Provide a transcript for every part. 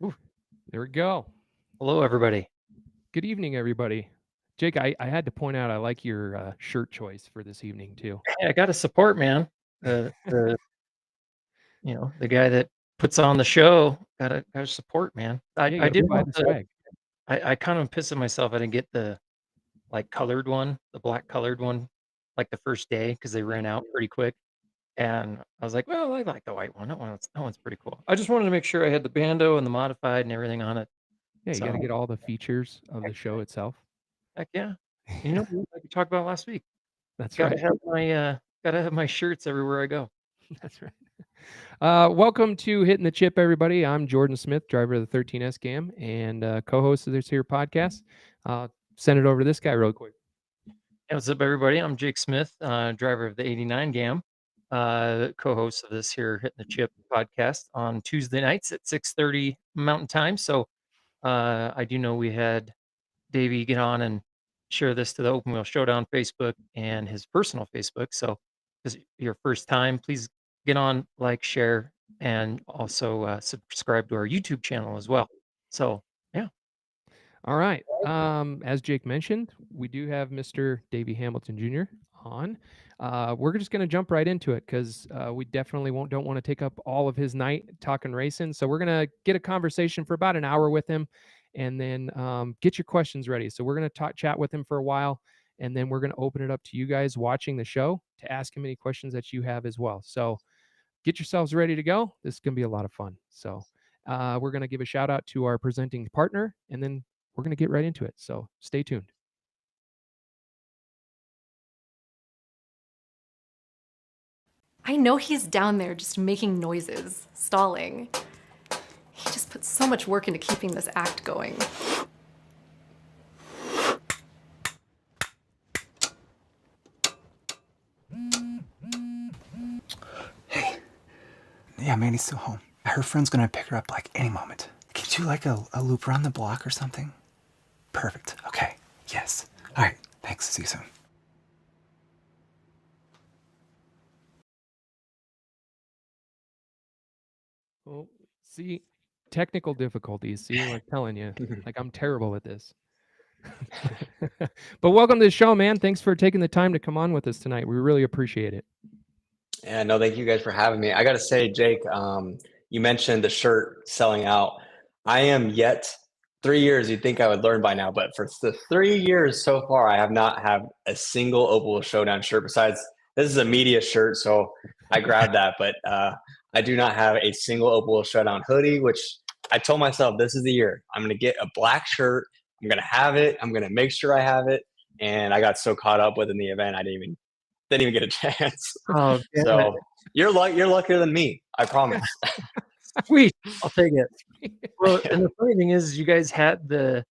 Ooh, there we go. Hello, everybody. Good evening, everybody. Jake, I had to point out I like your shirt choice for this evening too. Hey, I got to support, man. The the guy that puts on the show. Gotta support, man. I Yeah, you I got to did provide want the the. swag. I kind of pissed at myself. I didn't get the colored one, the black colored one, like the first day because they ran out pretty quick. And I was like, well, I like the white one. That one's pretty cool. I just wanted to make sure I had the bando and the modified and everything on it. Yeah, you got to So get all the features of the heck, show itself. heck yeah. Like we talked about last week. That's Gotta right. have my shirts everywhere I go. That's right. Welcome to Hitting the Chip, everybody. I'm Jordan Smith, driver of the 13S Gam, and co-host of this here podcast. Send it over to this guy real quick. Hey, what's up, everybody? I'm Jake Smith, driver of the 89 GAM, co-host of this here Hitting the Chip podcast on Tuesday nights at 6:30 Mountain Time. So I do know we had Davey get on and share this to the Open Wheel Showdown Facebook and his personal Facebook. So this is your first time, please get on, like, share, and also subscribe to our YouTube channel as well. So yeah. All right. As Jake mentioned, we do have Mr. Davey Hamilton Jr. on. We're just going to jump right into it because we definitely don't want to take up all of his night talking racing. So we're going to get a conversation for about an hour with him, and then get your questions ready. So we're going to chat with him for a while, and then we're going to open it up to you guys watching the show to ask him any questions that you have as well. So get yourselves ready to go. This is going to be a lot of fun. So we're going to give a shout out to our presenting partner, and then we're going to get right into it. So stay tuned. I know he's down there just making noises, stalling. He just puts so much work into keeping this act going. Hey. Yeah, Mandy's still home. Her friend's gonna pick her up like any moment. Can you do like a loop around the block or something? Perfect. Okay. Yes. All right. Thanks. See you soon. Oh, see, technical difficulties. See, I'm telling you, like I'm terrible at this. But welcome to the show, man. Thanks for taking the time to come on with us tonight. We really appreciate it. Yeah, no, thank you guys for having me. I got to say, Jake, you mentioned the shirt selling out. I am yet 3 years. You'd think I would learn by now, but for the 3 years so far, I have not had a single Opal Showdown shirt. Besides, this is a media shirt, so I grabbed that. But I do not have a single Opal Showdown hoodie. Which I told myself this is the year. I'm going to get a black shirt. I'm going to have it. I'm going to make sure I have it. And I got so caught up within the event, I didn't even get a chance. Oh, damn it. So you're luckier than me. I promise. Sweet. I'll take it. Well, and the funny thing is, you guys had the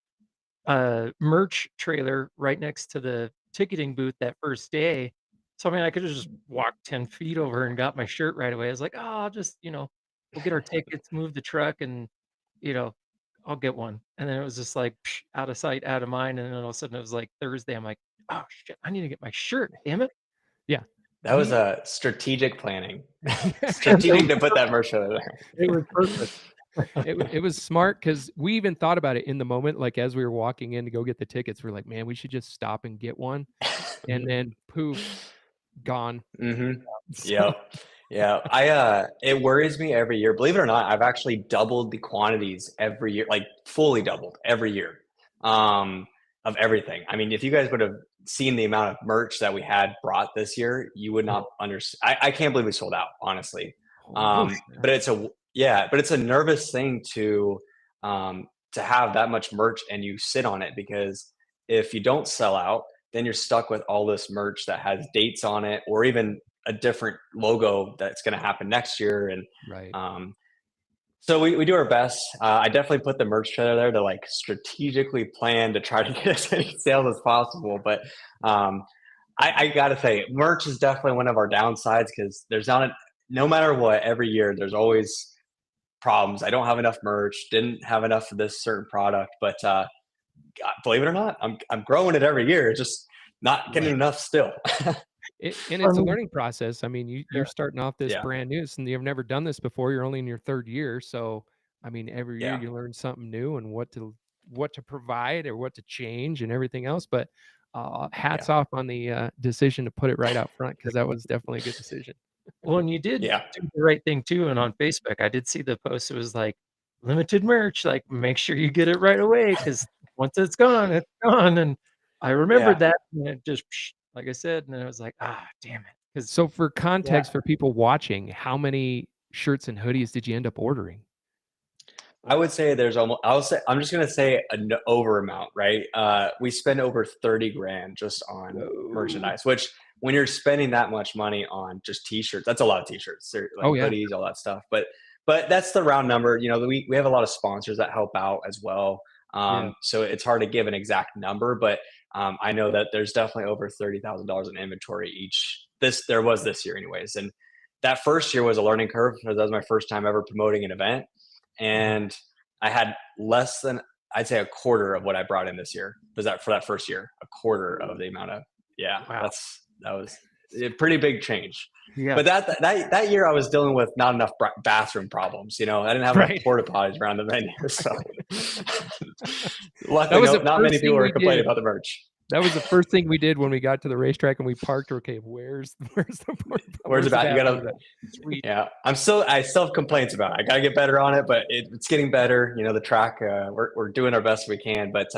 merch trailer right next to the ticketing booth that first day. So I mean, I could have just walked 10 feet over and got my shirt right away. I was like, oh, I'll just, we'll get our tickets, move the truck, and you know, I'll get one. And then it was just like psh, out of sight, out of mind. And then all of a sudden it was like Thursday. I'm like, oh shit, I need to get my shirt. Damn it. Yeah. That was a strategic planning. Strategic to put that merch over there. It was perfect. It was smart because we even thought about it in the moment. Like as we were walking in to go get the tickets, we're like, man, we should just stop and get one. And then poof, gone. Mm-hmm. So, Yep. Yeah. It worries me every year. Believe it or not, I've actually doubled the quantities every year, like fully doubled every year, of everything. I mean, if you guys would have seen the amount of merch that we had brought this year, you would not understand. I can't believe we sold out, honestly. But it's a nervous thing to have that much merch and you sit on it, because if you don't sell out, then you're stuck with all this merch that has dates on it, or even a different logo that's going to happen next year. And right. so we do our best. I definitely put the merch trailer there to like strategically plan to try to get as many sales as possible. But I got to say, merch is definitely one of our downsides, because no matter what, every year there's always problems. I don't have enough merch, didn't have enough of this certain product, but believe it or not, I'm growing it every year. It's just not getting enough still. And it's a learning process. I mean, you're starting off this Yeah. brand new, and you've never done this before. You're only in your third year. So, I mean, every year Yeah. you learn something new and what to provide or what to change and everything else. But hats off on the decision to put it right out front, because that was definitely a good decision. Well, and you did Yeah. do the right thing too, and on Facebook, I did see the post. It was like, "Limited merch, like, make sure you get it right away, because once it's gone, it's gone." And I remembered Yeah. that, and it just like I said, and I was like, "Ah, damn it," 'cause So for Yeah. context for people watching, how many shirts and hoodies did you end up ordering? I would say there's almost. I'm just gonna say an over amount, right? We spend over 30 grand just on Whoa. merchandise. Which, when you're spending that much money on just t-shirts, that's a lot of t-shirts, like Oh yeah. hoodies, all that stuff. But that's the round number. You know, we have a lot of sponsors that help out as well. Yeah. So it's hard to give an exact number, but I know that there's definitely over $30,000 in inventory each. There was this year, anyways, and that first year was a learning curve because that was my first time ever promoting an event, and I had less than, I'd say, a quarter of what I brought in this year. Was that for that first year? A quarter of the amount of, yeah. Wow. That was a pretty big change. Yeah. But that year I was dealing with not enough bathroom problems. You know, I didn't have enough Right. porta potties around the venue. So That luckily, was the not many first people thing were we complaining did. about the merch. That was the first thing we did when we got to the racetrack and we parked. Okay, where's the Where's the bathroom? You bathroom? gotta, Sweet. yeah. I still have complaints about it. I gotta get better on it, but it's getting better. You know, the track, we're doing our best we can. But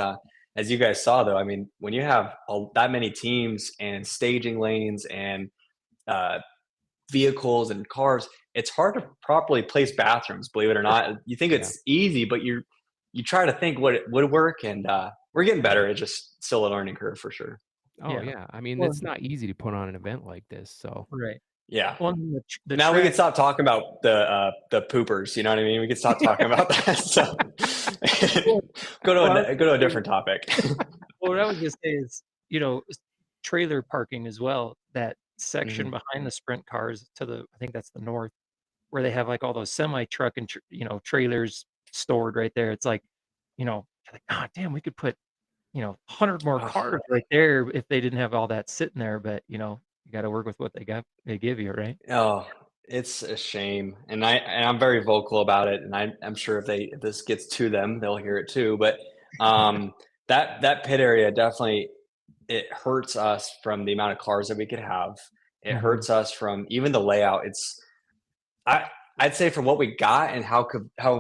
as you guys saw, though, I mean, when you have that many teams and staging lanes and uh, vehicles and cars, it's hard to properly place bathrooms. Believe it or not, you think Yeah. it's easy, but you try to think what it would work, and we're getting better. It's just still a learning curve for sure. Oh Yeah. yeah. I mean, Well, it's not easy to put on an event like this. So right. Yeah. Well, the Now we can track, stop talking about the poopers. You know what I mean? We can stop talking about that. So go to a different topic. well, what I was gonna say is, trailer parking as well. That section Mhm. behind the sprint cars I think that's the north, where they have like all those semi truck and trailers stored right there. It's like, you're like, ah, damn, we could put 100 more Oh, cars right there if they didn't have all that sitting there. But you got to work with what they give you, right? oh, it's a shame, and I'm very vocal about it, and I'm sure if this gets to them, they'll hear it too. But um, that pit area definitely, it hurts us from the amount of cars that we could have. It Mhm. hurts us from even the layout. I I'd say from what we got and how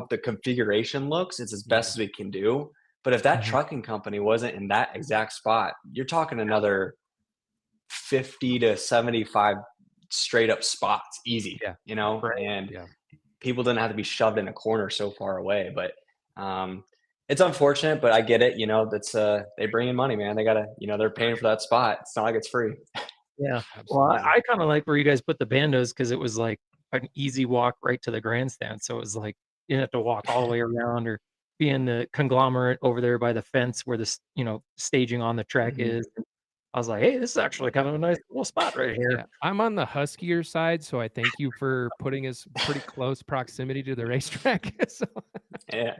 the configuration looks, it's as best as we can do. But if that Mhm. trucking company wasn't in that exact spot, you're talking another 50 to 75 straight up spots, easy, yeah. you know, Right. and Yeah. people didn't have to be shoved in a corner so far away. But um, it's unfortunate, but I get it. You know, that's they bring in money, man. They gotta, they're paying for that spot. It's not like it's free. Yeah. Well, Absolutely. I kind of like where you guys put the bandos because it was like an easy walk right to the grandstand. So it was like you didn't have to walk all the way around or be in the conglomerate over there by the fence where staging on the track Mhm. is. I was like, hey, this is actually kind of a nice little spot right here. Yeah. I'm on the huskier side, so I thank you for putting us pretty close proximity to the racetrack. So Yeah.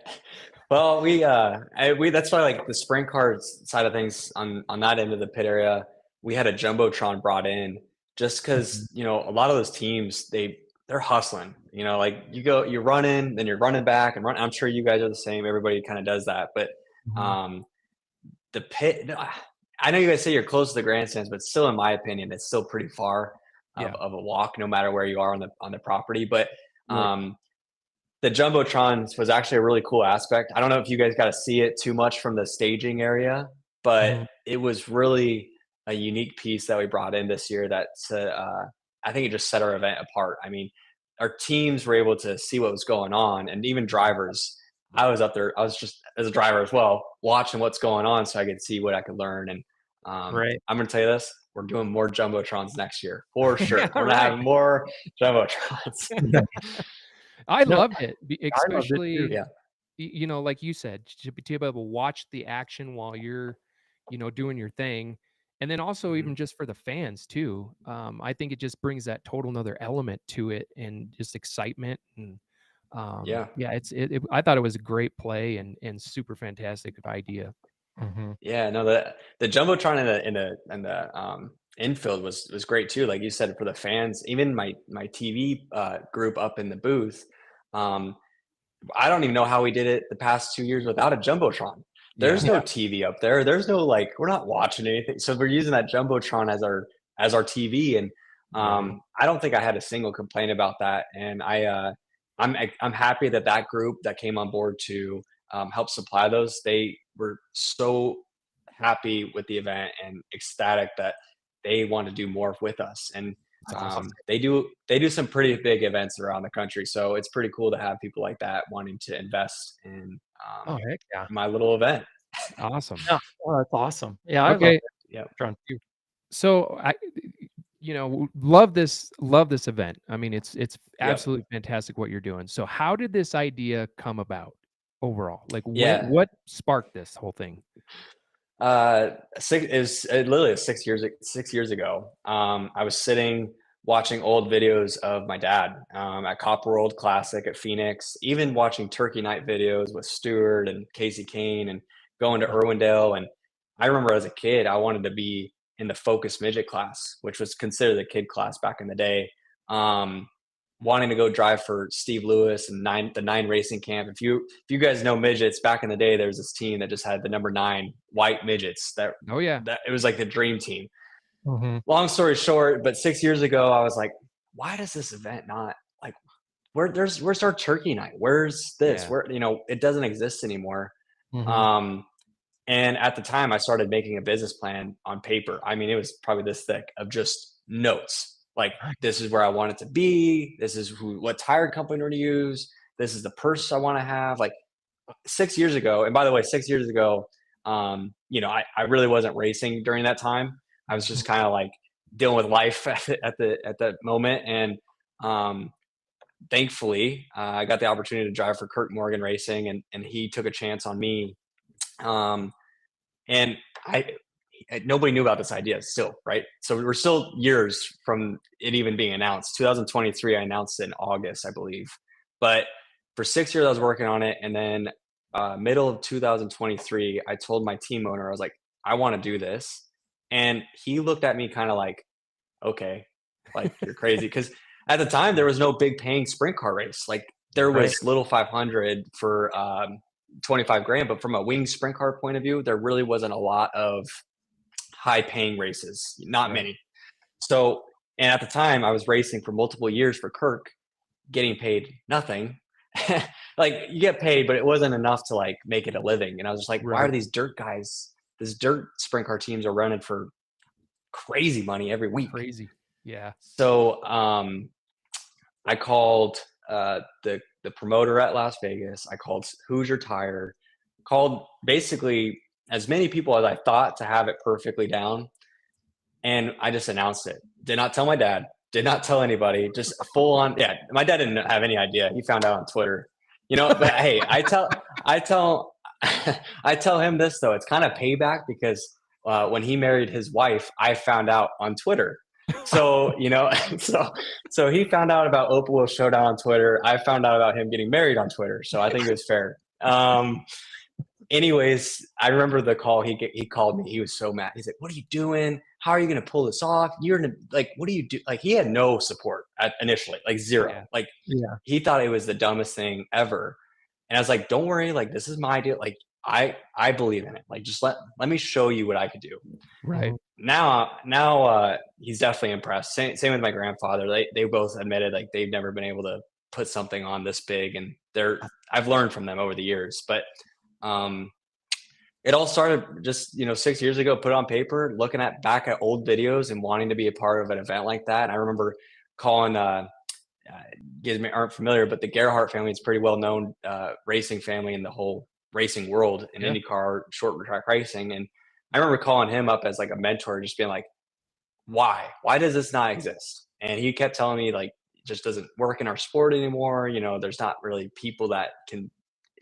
Well, we that's why, like, the sprint cars side of things on that end of the pit area, we had a jumbotron brought in just Mhm. because a lot of those teams they're hustling. Like you're running, then you're running back and run. I'm sure you guys are the same. Everybody kind of does that, but Mhm. um, the pit. No, I know you guys say you're close to the grandstands, but still, in my opinion, it's still pretty far yeah. of a walk, no matter where you are on the property. But Right. um, the jumbotrons was actually a really cool aspect. I don't know if you guys got to see it too much from the staging area, but Mhm. it was really a unique piece that we brought in this year. I think it just set our event apart. I mean, our teams were able to see what was going on, and even drivers. I was up there. I was just as a driver as well, watching what's going on, so I could see what I could learn. And Right. I'm going to tell you this: we're doing more jumbotrons next year for sure. Yeah, We're all gonna right. have more jumbotrons. I No, loved it, I loved it too. especially, Yeah. like you said, to be able to watch the action while you're, doing your thing. And then also Mhm. even just for the fans too. I think it just brings that total another element to it and just excitement. And Yeah. yeah, I thought it was a great play and super fantastic idea. Mhm. Yeah, no, the jumbotron in the infield was great too. Like you said, for the fans, even my TV group up in the booth, um, I don't even know how we did it the past 2 years without a jumbotron. There's Yeah. no TV up there. There's no like we're not watching anything. So we're using that jumbotron as our TV, and Right. I don't think I had a single complaint about that. And I'm happy that that group that came on board to help supply those. They were so happy with the event and ecstatic that they want to do more with us. And That's awesome. they do some pretty big events around the country, so it's pretty cool to have people like that wanting to invest in Oh, heck yeah. my little event. Awesome. Yeah. Oh, that's awesome. Yeah, I love Okay. Yeah. Tron too. So love this event. I mean, it's Yep. absolutely fantastic what you're doing. So how did this idea come about overall? Like Yeah. what sparked this whole thing? Literally 6 years ago. I was sitting watching old videos of my dad at Copper World Classic at Phoenix, even watching Turkey Night videos with Stewart and Casey Kane, and going to Irwindale. And I remember as a kid, I wanted to be in the Focus Midget class, which was considered the kid class back in the day. Um, Wanting to go drive for Steve Lewis and the 9 racing camp. If you guys know midgets, back in the day, there was this team that just had the number 9 white midgets Oh yeah. that it was like the dream team. Mhm. Long story short, but 6 years ago, I was like, why does this event not like where's our turkey night? Where's this? Yeah. Where, it doesn't exist anymore. Mhm. Um, and at the time, I started making a business plan on paper. I mean, it was probably this thick of just notes. Like, this is where I want it to be. This is what tire company we're to use. This is the purse I want to have. Like 6 years ago, and by the way, 6 years ago, I really wasn't racing during that time. I was just kind of like dealing with life at that moment, and um, thankfully, I got the opportunity to drive for Kurt Morgan Racing, and he took a chance on me. Um, and nobody knew about this idea still, right? So we're still years from it even being announced. 2023, I announced it in August, I believe. But for 6 years, I was working on it, and then middle of 2023, I told my team owner, I was like, I want to do this, and he looked at me kind of like, okay, like you're crazy, because at the time there was no big paying sprint car race. Like there Right. was Little 500 for 25 grand, but from a wing sprint car point of view, there really wasn't a lot of high paying races, not Right. many. So, and at the time I was racing for multiple years for Kirk, getting paid nothing. Like you get paid, but it wasn't enough to like make it a living. And I was just like, why are Right. these dirt sprint car teams are running for crazy money every week? Crazy. Yeah. So I called the promoter at Las Vegas. I called Hoosier Tire, called basically as many people as I thought to have it perfectly down, and I just announced it. Did not tell my dad. Did not tell anybody. Just full on. Yeah, my dad didn't have any idea. He found out on Twitter. But hey, I tell I tell him this though. It's kind of payback because when he married his wife, I found out on Twitter. So so he found out about Open Wheel Showdown on Twitter. I found out about him getting married on Twitter. So I think it was fair. Anyways, I remember the call he called me. He was so mad. He's like, "What are you doing? How are you going to pull this off? You're gonna like, what do you do?" Like he had no support initially, like zero. Yeah. Like Yeah. he thought it was the dumbest thing ever. And I was like, "Don't worry. Like this is my idea. Like I believe in it. Like just let me show you what I could do." Right. Now he's definitely impressed. Same with my grandfather. They both admitted like they've never been able to put something on this big, and I've learned from them over the years. But it all started just 6 years ago. Put it on paper, looking back at old videos and wanting to be a part of an event like that. And I remember calling. You guys aren't familiar, but the Gerhardt family is pretty well known racing family in the whole racing world in Yeah. IndyCar short track racing. And I remember calling him up as like a mentor, just being like, why does this not exist? And he kept telling me like, it just doesn't work in our sport anymore. There's not really people that can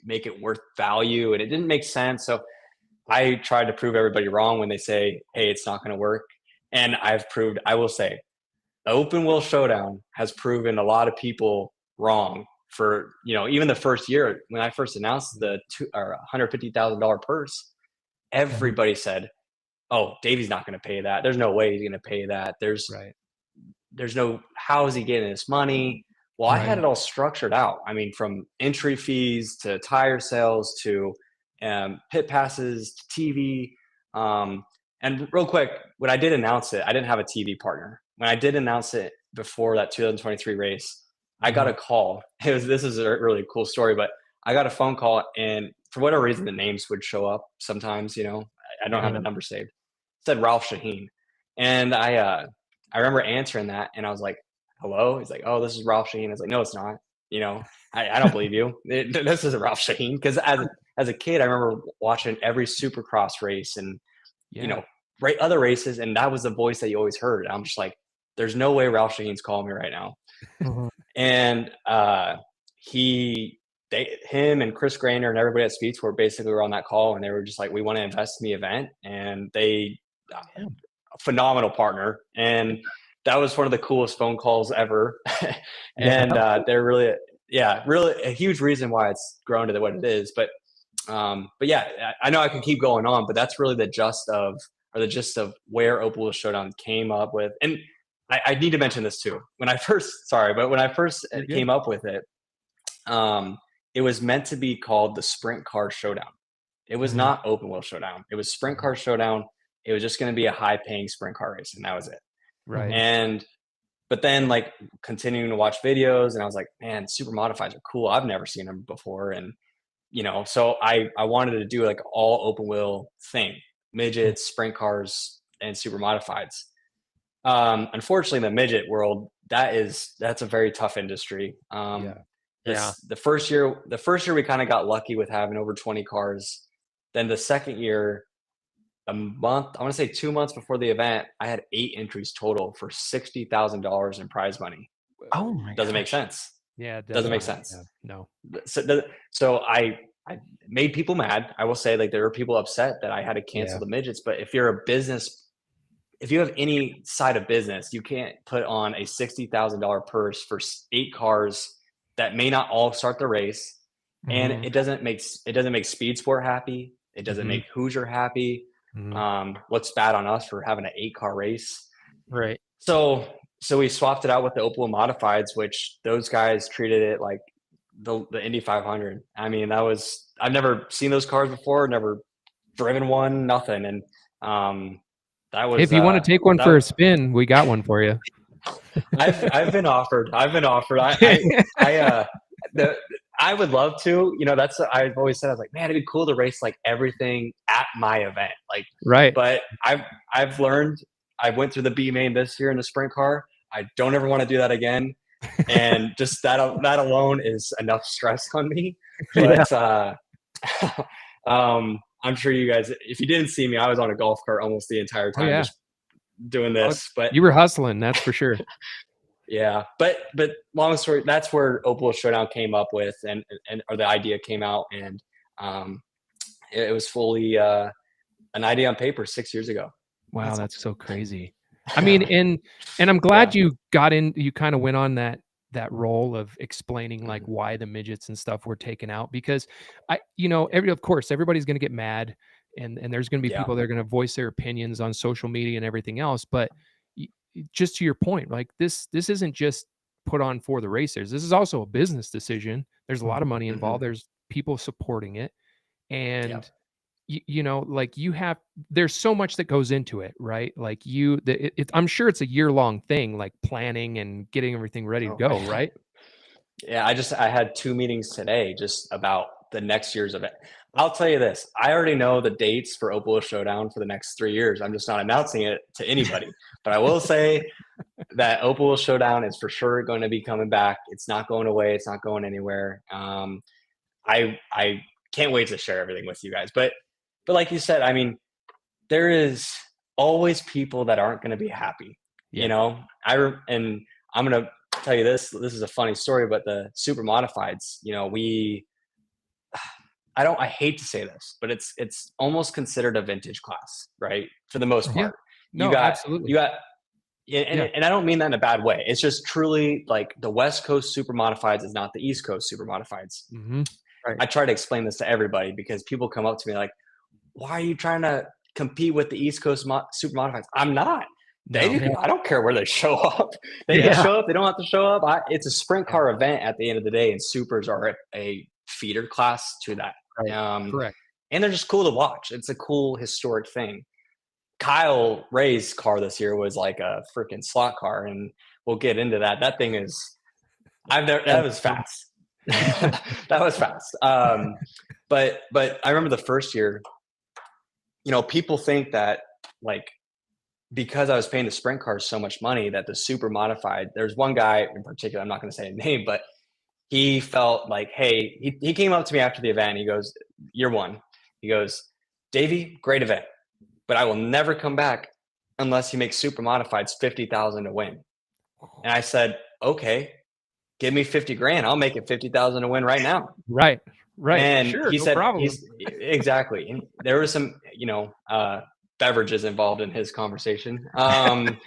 make it worth value. And it didn't make sense. So I tried to prove everybody wrong when they say, hey, it's not going to work. And I will say, the Open Wheel Showdown has proven a lot of people wrong for, even the first year when I first announced the $150,000 purse, everybody said, oh, Davey's not going to pay that. There's no way he's going to pay that. Right. There's no, how is he getting this money? Well, I had Right. it all structured out. I mean, from entry fees to tire sales to pit passes to TV. And real quick, when I did announce it, I didn't have a TV partner. When I did announce it before that 2023 race, I got a call. This is a really cool story, but I got a phone call, and for whatever reason, the names would show up sometimes. I don't have the number saved. It said Ralph Shaheen, and I remember answering that, and I was like, "Hello." He's like, "Oh, this is Ralph Shaheen." I was like, "No, it's not. I don't believe you. This isn't Ralph Shaheen." Because as a kid, I remember watching every Supercross race and Yeah. other races, and that was the voice that you always heard. I'm just like, "There's no way Ralph Shaheen's calling me right now." Mhm. And him and Chris Grainer and everybody at Speeds were on that call, and they were just like, "We want to invest in the event," and they Yeah. a phenomenal partner, and that was one of the coolest phone calls ever. And they're really, really a huge reason why it's grown to what it is. But yeah, I know I can keep going on, but that's really the gist of where Open Wheel Showdown came up with. And I need to mention this too. When I first You're good. came up with it, it was meant to be called the Sprint Car Showdown. It was not Open Wheel Showdown. It was Sprint Car Showdown. It was just going to be a high paying sprint car race, and that was it. Right. But then like continuing to watch videos, and I was like, man, super modifieds are cool. I've never seen them before. And so I wanted to do like all open wheel thing, midgets, sprint cars, and super modifieds. Unfortunately, the midget world, that's a very tough industry. Yeah. The first year we kind of got lucky with having over 20 cars. Then the second year, I want to say 2 months before the event, I had 8 entries total for $60,000 in prize money. Oh my Doesn't make gosh. sense. Yeah. It Doesn't make doesn't. sense. Yeah, no. So I made people mad. I will say, like, there were people upset that I had to cancel Yeah. the midgets. But if you're a business, if you have any side of business, you can't put on a $60,000 purse for 8 cars that may not all start the race, and Mhm. it doesn't make Speed Sport happy. It doesn't Mhm. make Hoosier happy. Mhm. What's bad on us for having an 8-car race? Right. So we swapped it out with the Opel Modifieds, which those guys treated it like the Indy 500. I mean, I've never seen those cars before, never driven one, nothing. And that was If you want to take one for a that spin, we got one for you. I've been offered. I would love to. That's I've always said. I was like, man, it'd be cool to race like everything at my event. Like, Right. but I've learned. I went through the B main this year in the sprint car. I don't ever want to do that again. And just that alone is enough stress on me. But I'm sure you guys, if you didn't see me, I was on a golf cart almost the entire Oh time, yeah. just doing this. But You were hustling, that's for sure. yeah, but long story, that's where Opal Showdown came up with, or the idea came out, and it was fully an idea on paper 6 years ago. Wow, that's so crazy. I mean, and I'm glad you kind of went on that role of explaining like why the midgets and stuff were taken out, because of course everybody's going to get mad, and there's going to be Yeah. people that are going to voice their opinions on social media and everything else, but just to your point, like this isn't just put on for the racers. This is also a business decision. There's a lot of money involved. There's people supporting it, and like there's so much that goes into it, right? Like I'm sure it's a year-long thing, like planning and getting everything ready to go, right? Yeah, I had 2 meetings today just about the next year's event. I'll tell you this, I already know the dates for Opal Showdown for the next 3 years. I'm just not announcing it to anybody. But I will say that Opal Showdown is for sure going to be coming back. It's not going away. It's not going anywhere. I can't wait to share everything with you guys. But like you said, I mean, there is always people that aren't going to be happy. Yeah. And I'm going to tell you this is a funny story, but the super modifieds, I hate to say this, but it's almost considered a vintage class, right? For the most part. No, absolutely. And I don't mean that in a bad way. It's just truly like the West Coast super modifieds is not the East Coast super modifieds. Right. I try to explain this to everybody because people come up to me like, why are you trying to compete with the East Coast super modifieds? I'm not. I don't care where they show up. They can show up. They don't have to show up. It's a sprint car event at the end of the day, and supers are a feeder class to that. Correct. And they're just cool to watch. It's a cool historic thing. Kyle Ray's car this year was like a freaking slot car, and we'll get into that. That thing is, that was fast. That was fast. But I remember the first year, people think that like, because I was paying the sprint cars so much money that the super modified, there's one guy in particular, I'm not going to say his name, but he felt like, hey, he came up to me after the event. He goes, year one, he goes, Davey, great event, but I will never come back unless you make super modifieds 50,000 to win. And I said, okay, give me 50 grand. I'll make it 50,000 to win right now. Right. And sure, he no said, problem. exactly. And there was some, beverages involved in his conversation. The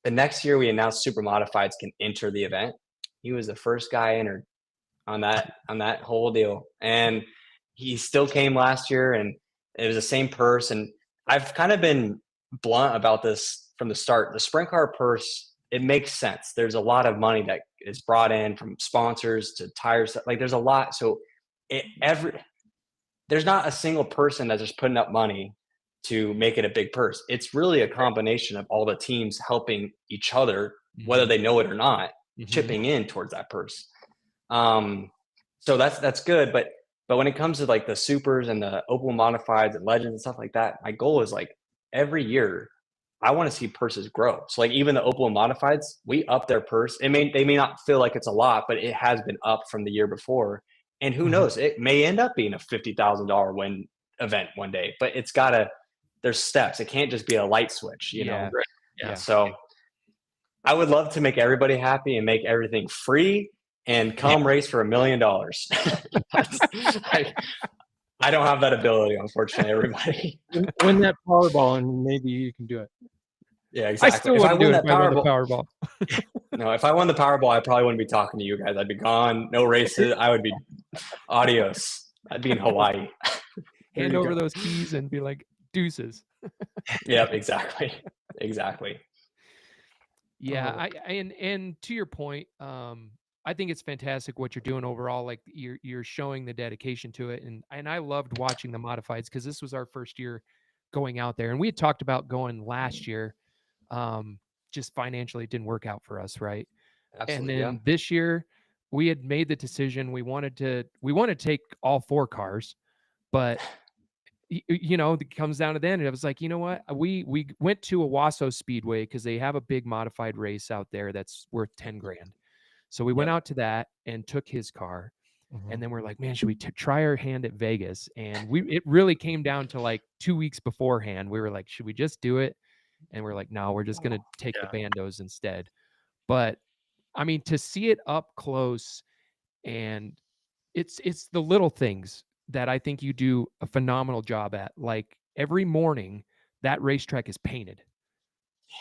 next year we announced super modifieds can enter the event. He was the first guy entered on that whole deal. And he still came last year, and it was the same purse. And I've kind of been blunt about this from the start. The sprint car purse, it makes sense. There's a lot of money that is brought in from sponsors to tires. Like there's a lot. So there's not a single person that's just putting up money to make it a big purse. It's really a combination of all the teams helping each other, whether they know it or not, chipping in towards that purse. So that's good. But when it comes to like the supers and the Opal modifieds and legends and stuff like that, my goal is like every year I want to see purses grow. So like even the Opal modifieds, we up their purse. They may not feel like it's a lot, but it has been up from the year before. And who knows, it may end up being a $50,000 win event one day, but there's steps. It can't just be a light switch, you know? Yeah. So I would love to make everybody happy and make everything free and come race for $1 million. I don't have that ability, unfortunately, everybody. Win that Powerball and maybe you can do it. Yeah, exactly. I still wouldn't do it if I won the Powerball. No, if I won the Powerball, I probably wouldn't be talking to you guys. I'd be gone, no races. I would be adios. I'd be in Hawaii. Hand over those keys and be like, deuces. Yeah, exactly. Yeah, and to your point, I think it's fantastic what you're doing overall. Like you're showing the dedication to it, and I loved watching the modifieds because this was our first year going out there, and we had talked about going last year. Just financially it didn't work out for us, right? Absolutely, and then this year we had made the decision we wanted to take all 4 cars, but it comes down to then, and it was like, you know what, we went to Owasso Speedway because they have a big modified race out there that's worth 10 grand. So we went out to that and took his car. And then we're like, man, should we try our hand at Vegas? And it really came down to like 2 weeks beforehand. We were like, should we just do it? And we're like, no, we're just going to take the bandos instead. But I mean, to see it up close, and it's the little things that I think you do a phenomenal job at. Like every morning that racetrack is painted.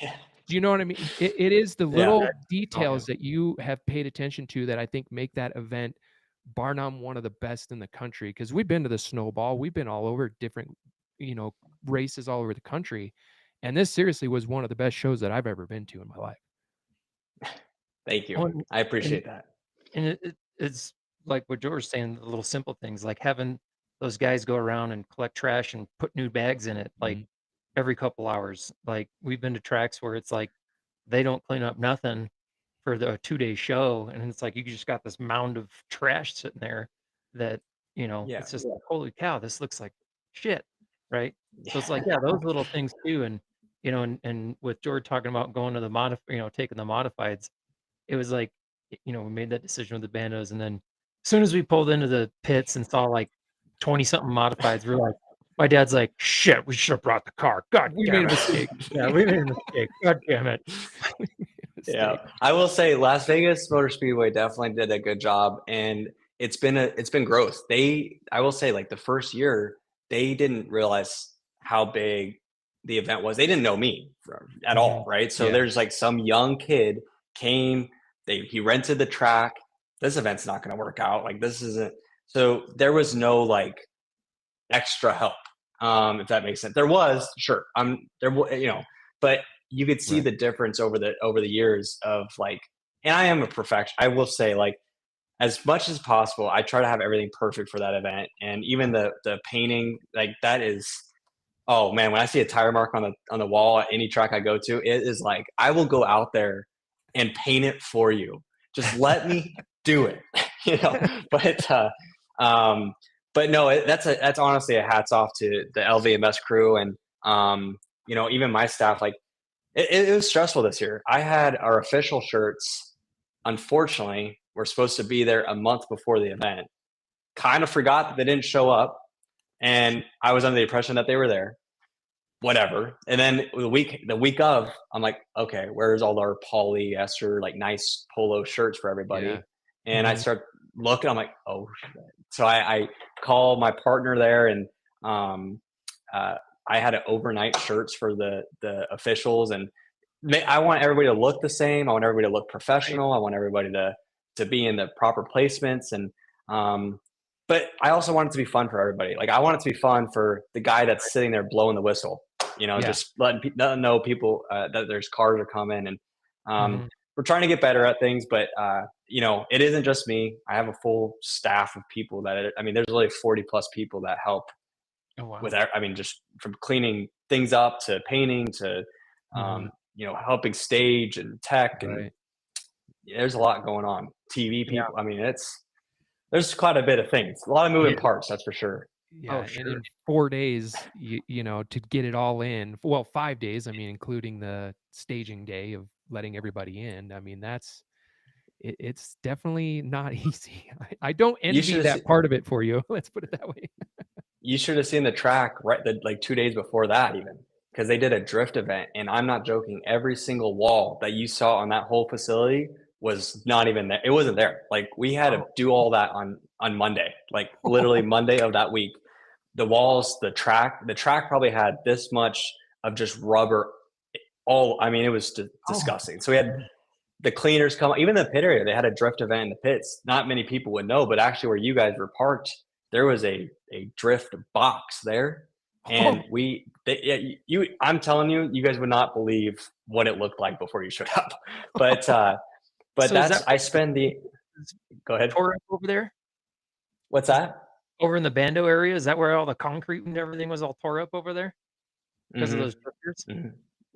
Yeah. Do you know what I mean? It is the little details that you have paid attention to that I think make that event bar none one of the best in the country. Because we've been to the Snowball, we've been all over different, races all over the country, and this seriously was one of the best shows that I've ever been to in my life. Thank you. I appreciate that. And it's like what George was saying, the little simple things like having those guys go around and collect trash and put new bags in it, like every couple hours. Like we've been to tracks where it's like they don't clean up nothing for the 2-day show, and it's like you just got this mound of trash sitting there that it's just like, holy cow, this looks like shit, right? So it's like those little things too. And and with George talking about going to the taking the modifieds, it was like we made that decision with the bandos, and then as soon as we pulled into the pits and saw like 20 something modifieds, we're like, my dad's like, shit, we should have brought the car. God, we made a mistake. Yeah, we made a mistake. God damn it. Yeah, I will say Las Vegas Motor Speedway definitely did a good job, and it's been growth. I will say, like the first year, they didn't realize how big the event was. They didn't know me at all, right? So there's like some young kid came, he rented the track. This event's not going to work out. Like this isn't. So there was no like extra help. if that makes sense. There was, sure, but you could see Right. the difference over the years of like, and I am a perfection. I will say, like, as much as possible, I try to have everything perfect for that event, and even the painting, like that is. Oh man, when I see a tire mark on the wall at any track I go to, it is like I will go out there and paint it for you. Just let me do it, you know. But um, but no, that's honestly a hats off to the LVMS crew and even my staff. Like it was stressful this year. I had our official shirts. Unfortunately, we're supposed to be there a month before the event. Kind of forgot that they didn't show up, and I was under the impression that they were there. Whatever. And then the week of, I'm like, okay, where's all our polyester, like nice polo shirts for everybody? Yeah. And I start looking, I'm like, oh shit. So I call my partner there, and I had overnight shirts for the officials, and I want everybody to look the same. I want everybody to look professional. I want everybody to be in the proper placements, and but I also want it to be fun for everybody. Like I want it to be fun for the guy that's sitting there blowing the whistle. Just letting know people that there's cars are coming, and we're trying to get better at things. But it isn't just me. I have a full staff of people there's really 40 plus people that help. Oh, wow. With just from cleaning things up to painting to helping stage and tech, and there's a lot going on. TV people. Yeah. There's quite a bit of things. A lot of moving parts, that's for sure. Yeah, and in 4 days, to get it all in. Well, 5 days. Including the staging day of letting everybody in. It's definitely not easy. I don't envy that part of it for you. Let's put it that way. You should have seen the track like 2 days before that, even because they did a drift event, and I'm not joking. Every single wall that you saw on that whole facility was not even there. It wasn't there. Like we had to do all that on Monday, like literally Monday of that week. The walls, the track probably had this much of just rubber. It was disgusting. So we had the cleaners come, even the pit area. They had a drift event in the pits. Not many people would know, but actually where you guys were parked, there was a drift box there. And I'm telling you, you guys would not believe what it looked like before you showed up. But so go ahead. Tore up over there? What's that? Over in the Bando area? Is that where all the concrete and everything was all tore up over there? Because of those drifters? Mm-hmm.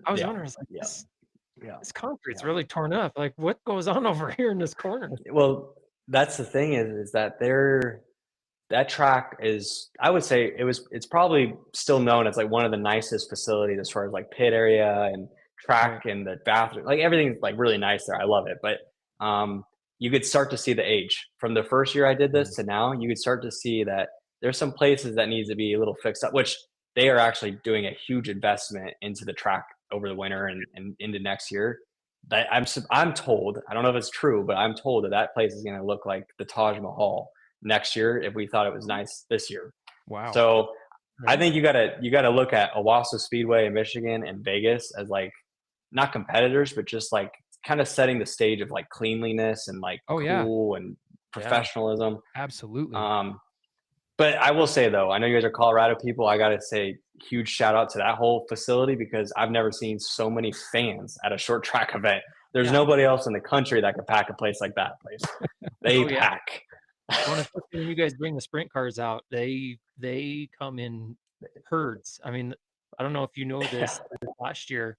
I was wondering, this concrete's really torn up. Like, what goes on over here in this corner? Well, that's the thing is that that track is, I would say it's probably still known as like one of the nicest facilities as far as like pit area and track and the bathroom. Like everything's like really nice there. I love it. But you could start to see the age from the first year I did this to now. You could start to see that there's some places that needs to be a little fixed up, which they are actually doing a huge investment into the track over the winter and into next year. That I'm told, I don't know if it's true, but I'm told that place is going to look like the Taj Mahal next year if we thought it was nice this year. Wow. So I think you gotta look at Owasso Speedway in Michigan and Vegas as like not competitors, but just like kind of setting the stage of like cleanliness and like cool and professionalism. Absolutely. But I will say though, I know you guys are Colorado people. I gotta say huge shout out to that whole facility because I've never seen so many fans at a short track event. There's nobody else in the country that could pack a place like that place. They pack. Well, especially when you guys bring the sprint cars out, they come in herds. I don't know if you know this. Last year,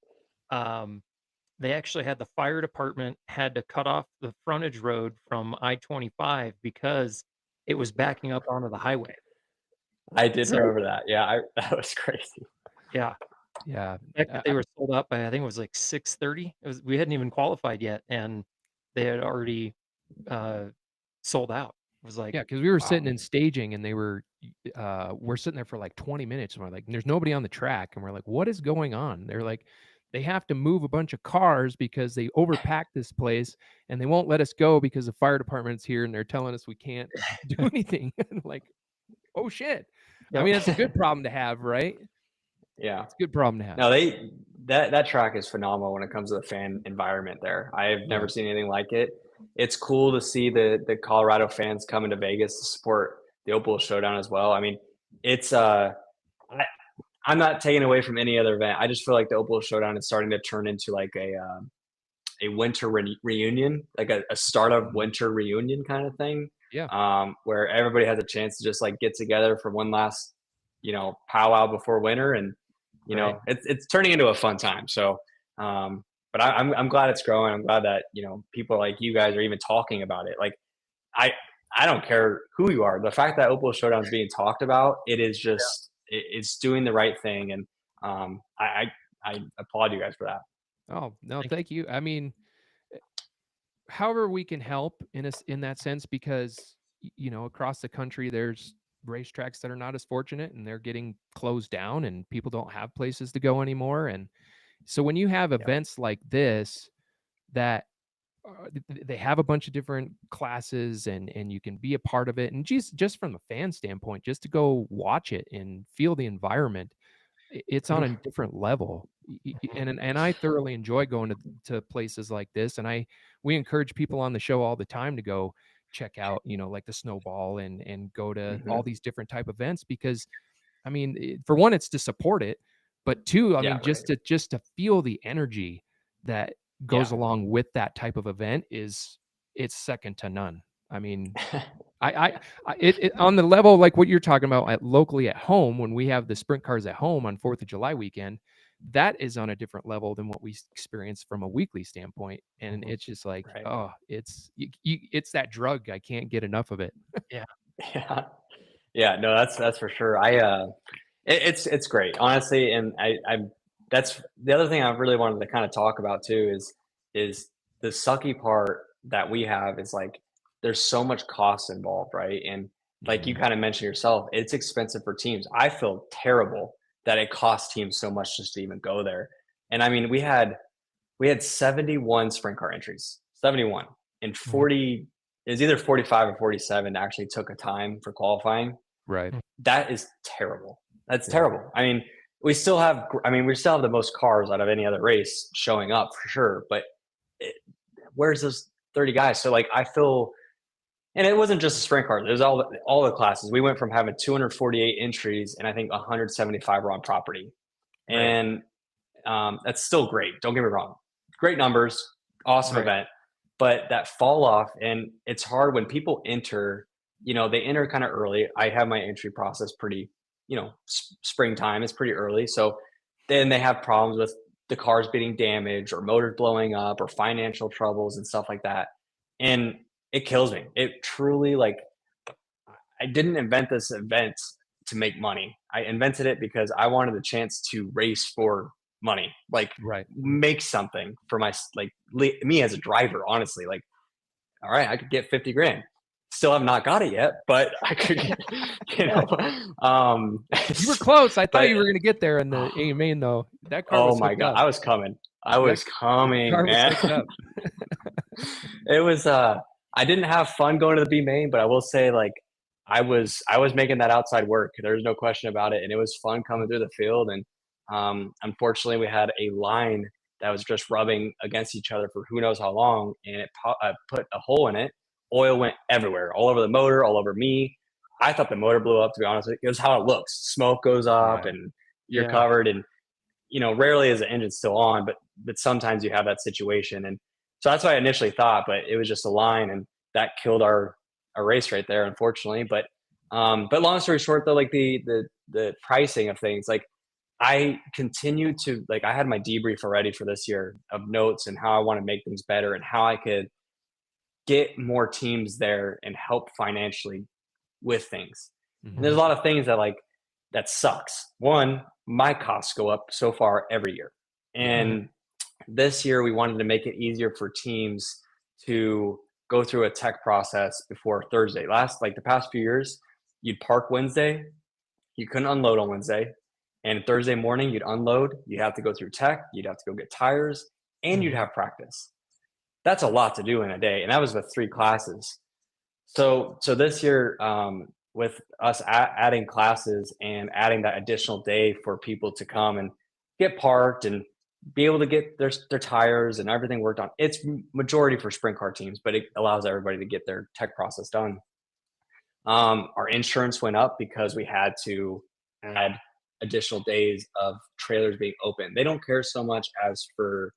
they actually had the fire department had to cut off the frontage road from I-25 because it was backing up onto the highway. I did remember that. Yeah, that was crazy. Yeah. Yeah. They were sold out by, I think it was like 6:30. We hadn't even qualified yet, and they had already sold out. It was like, because we were sitting in staging, and we're sitting there for like 20 minutes, and we're like, there's nobody on the track, and we're like, what is going on? They're like, they have to move a bunch of cars because they overpacked this place, and they won't let us go because the fire department's here, and they're telling us we can't do anything. And like, oh shit. Yep. It's a good problem to have, right? Yeah, it's a good problem to have. No, that track is phenomenal when it comes to the fan environment there. I have never seen anything like it. It's cool to see the Colorado fans coming to Vegas to support the Opal Showdown as well. It's I'm not taking away from any other event. I just feel like the Opal Showdown is starting to turn into like a winter reunion, like a start of winter reunion kind of thing. Yeah. Where everybody has a chance to just like get together for one last, powwow before winter, and Right. it's turning into a fun time. So, but I'm glad it's growing. I'm glad that people like you guys are even talking about it. Like I I don't care who you are. The fact that Opal Showdown is being talked about, it is just it's doing the right thing, and I applaud you guys for that. Oh, no, Thank you. thank you. I mean, however we can help in that sense, because across the country there's racetracks that are not as fortunate and they're getting closed down and people don't have places to go anymore. And so when you have Yeah. events like this that they have a bunch of different classes and you can be a part of it, and just from a fan standpoint, just to go watch it and feel the environment, it's on a different level. And I thoroughly enjoy going to places like this, and we encourage people on the show all the time to go check out, like the Snowball and go to all Mhm. these different type events, because I mean, for one, it's to support it, but two, I Yeah, mean, just to feel the energy that yeah. goes along with that type of event it's second to none. I mean, it on the level like what you're talking about locally at home, when we have the sprint cars at home on 4th of July weekend, that is on a different level than what we experience from a weekly standpoint. And it's just like, Right. oh, it's that drug. I can't get enough of it. Yeah. Yeah. Yeah, no, that's for sure. It's great, honestly, and I'm that's the other thing I really wanted to kind of talk about too is the sucky part that we have is like there's so much cost involved, right? And like you Mhm. kind of mentioned yourself, it's expensive for teams. I feel terrible that it costs teams so much just to even go there. And I mean, we had 71 sprint car entries, 71, and Mhm. 40 it was either 45 or 47 actually took a time for qualifying. Right. That is terrible. That's Yeah. terrible. I mean, we still have the most cars out of any other race showing up for sure, but it, where's those 30 guys? So like I feel, and it wasn't just the sprint cars, it was all the classes. We went from having 248 entries and I think 175 were on property. Right. And that's still great. Don't get me wrong. Great numbers, awesome Right. event. But that fall off, and it's hard when people enter, they enter kind of early. I have my entry process pretty, springtime is pretty early. So then they have problems with the cars getting damaged or motors blowing up or financial troubles and stuff like that. And it kills me. It truly, like, I didn't invent this event to make money. I invented it because I wanted the chance to race for money, like Right. make something for me as a driver. Honestly, like, all right, I could get 50 grand. Still have not got it yet, but I could, you know. You were close. I thought but you were gonna get there in the A main though. That car oh was my hooked god, up. I was coming. I That was coming, car was man. hooked up. It was I didn't have fun going to the B main, but I will say like I was making that outside work. There's no question about it. And it was fun coming through the field. And unfortunately we had a line that was just rubbing against each other for who knows how long, and it put a hole in it. Oil went everywhere, all over the motor, all over me. I thought the motor blew up, to be honest with you. It was how it looks. Smoke goes up Yeah. and you're Yeah. covered, and rarely is the engine still on, but sometimes you have that situation. And so that's what I initially thought, but it was just a line, and that killed our race right there, unfortunately. But long story short, though, like the pricing of things, like I continue to like I had my debrief already for this year of notes and how I want to make things better and how I could get more teams there and help financially with things. And there's Mhm. a lot of things that sucks. One, my costs go up so far every year. Yeah. And this year we wanted to make it easier for teams to go through a tech process before Thursday. The past few years, you'd park Wednesday, you couldn't unload on Wednesday. And Thursday morning you'd unload, you'd have to go through tech, you'd have to go get tires, and you'd Mhm. have practice. That's a lot to do in a day. And that was with 3 classes. So this year, with us adding classes and adding that additional day for people to come and get parked and be able to get their tires and everything worked on, it's majority for sprint car teams, but it allows everybody to get their tech process done. Our insurance went up because we had to add additional days of trailers being open. They don't care so much as for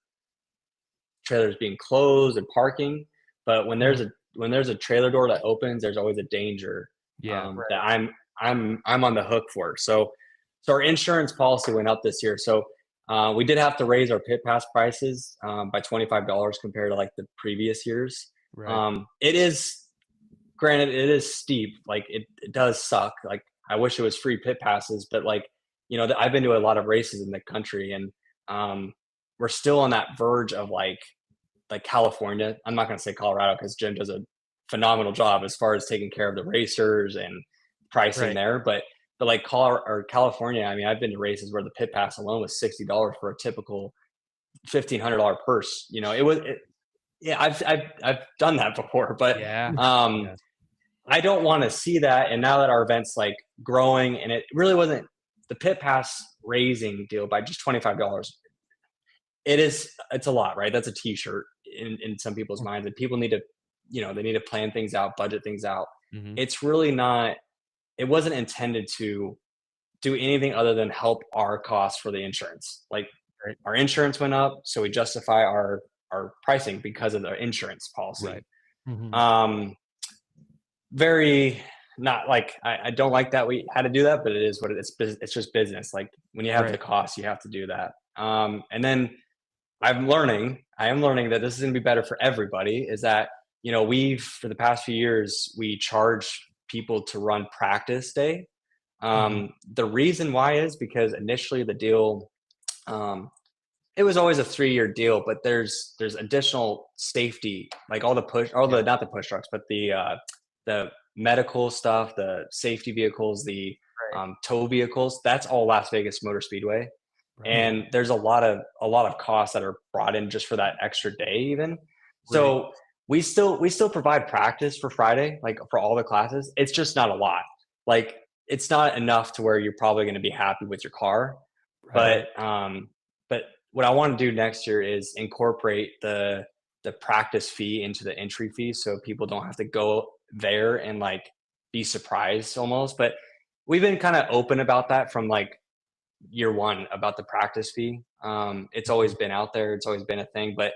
trailers being closed and parking, but when there's a trailer door that opens, there's always a danger Yeah. that I'm on the hook for. So our insurance policy went up this year. So we did have to raise our pit pass prices by $25 compared to like the previous years. Right. It is, granted, it is steep. Like it does suck. Like I wish it was free pit passes, but like, you know, I've been to a lot of races in the country, and we're still on that verge of like California. I'm not going to say Colorado because Jim does a phenomenal job as far as taking care of the racers and pricing Right. there. But like California, I mean, I've been to races where the pit pass alone was $60 for a typical $1,500 purse. You know, yeah, I've done that before, but Yeah. I don't want to see that. And now that our event's like growing, and it really wasn't the pit pass raising deal by just $25. It's a lot, right? That's a t-shirt in some people's minds, and people need to, you know, they need to plan things out, budget things out. Mhm. It's really not, it wasn't intended to do anything other than help our costs for the insurance. Like our insurance went up, so we justify our pricing because of the insurance policy. Right. Mhm. Very not like I don't like that we had to do that, but it is what it is. It's just business. Like when you have the Right. cost, you have to do that. And then I am learning that this is going to be better for everybody. Is that, you know, for the past few years, we charge people to run practice day. The reason why is because initially the deal, it was always a 3-year deal, but there's additional safety, like all the not the push trucks, but the medical stuff, the safety vehicles, the tow vehicles. That's all Las Vegas Motor Speedway. Right. And there's a lot of costs that are brought in just for that extra day even. So we still provide practice for Friday, like for all the classes. It's just not a lot. Like it's not enough to where you're probably going to be happy with your car. Right. But what I want to do next year is incorporate the practice fee into the entry fee, so people don't have to go there and like be surprised almost. But we've been kind of open about that from like year one about the practice fee. It's always been out there. It's always been a thing, but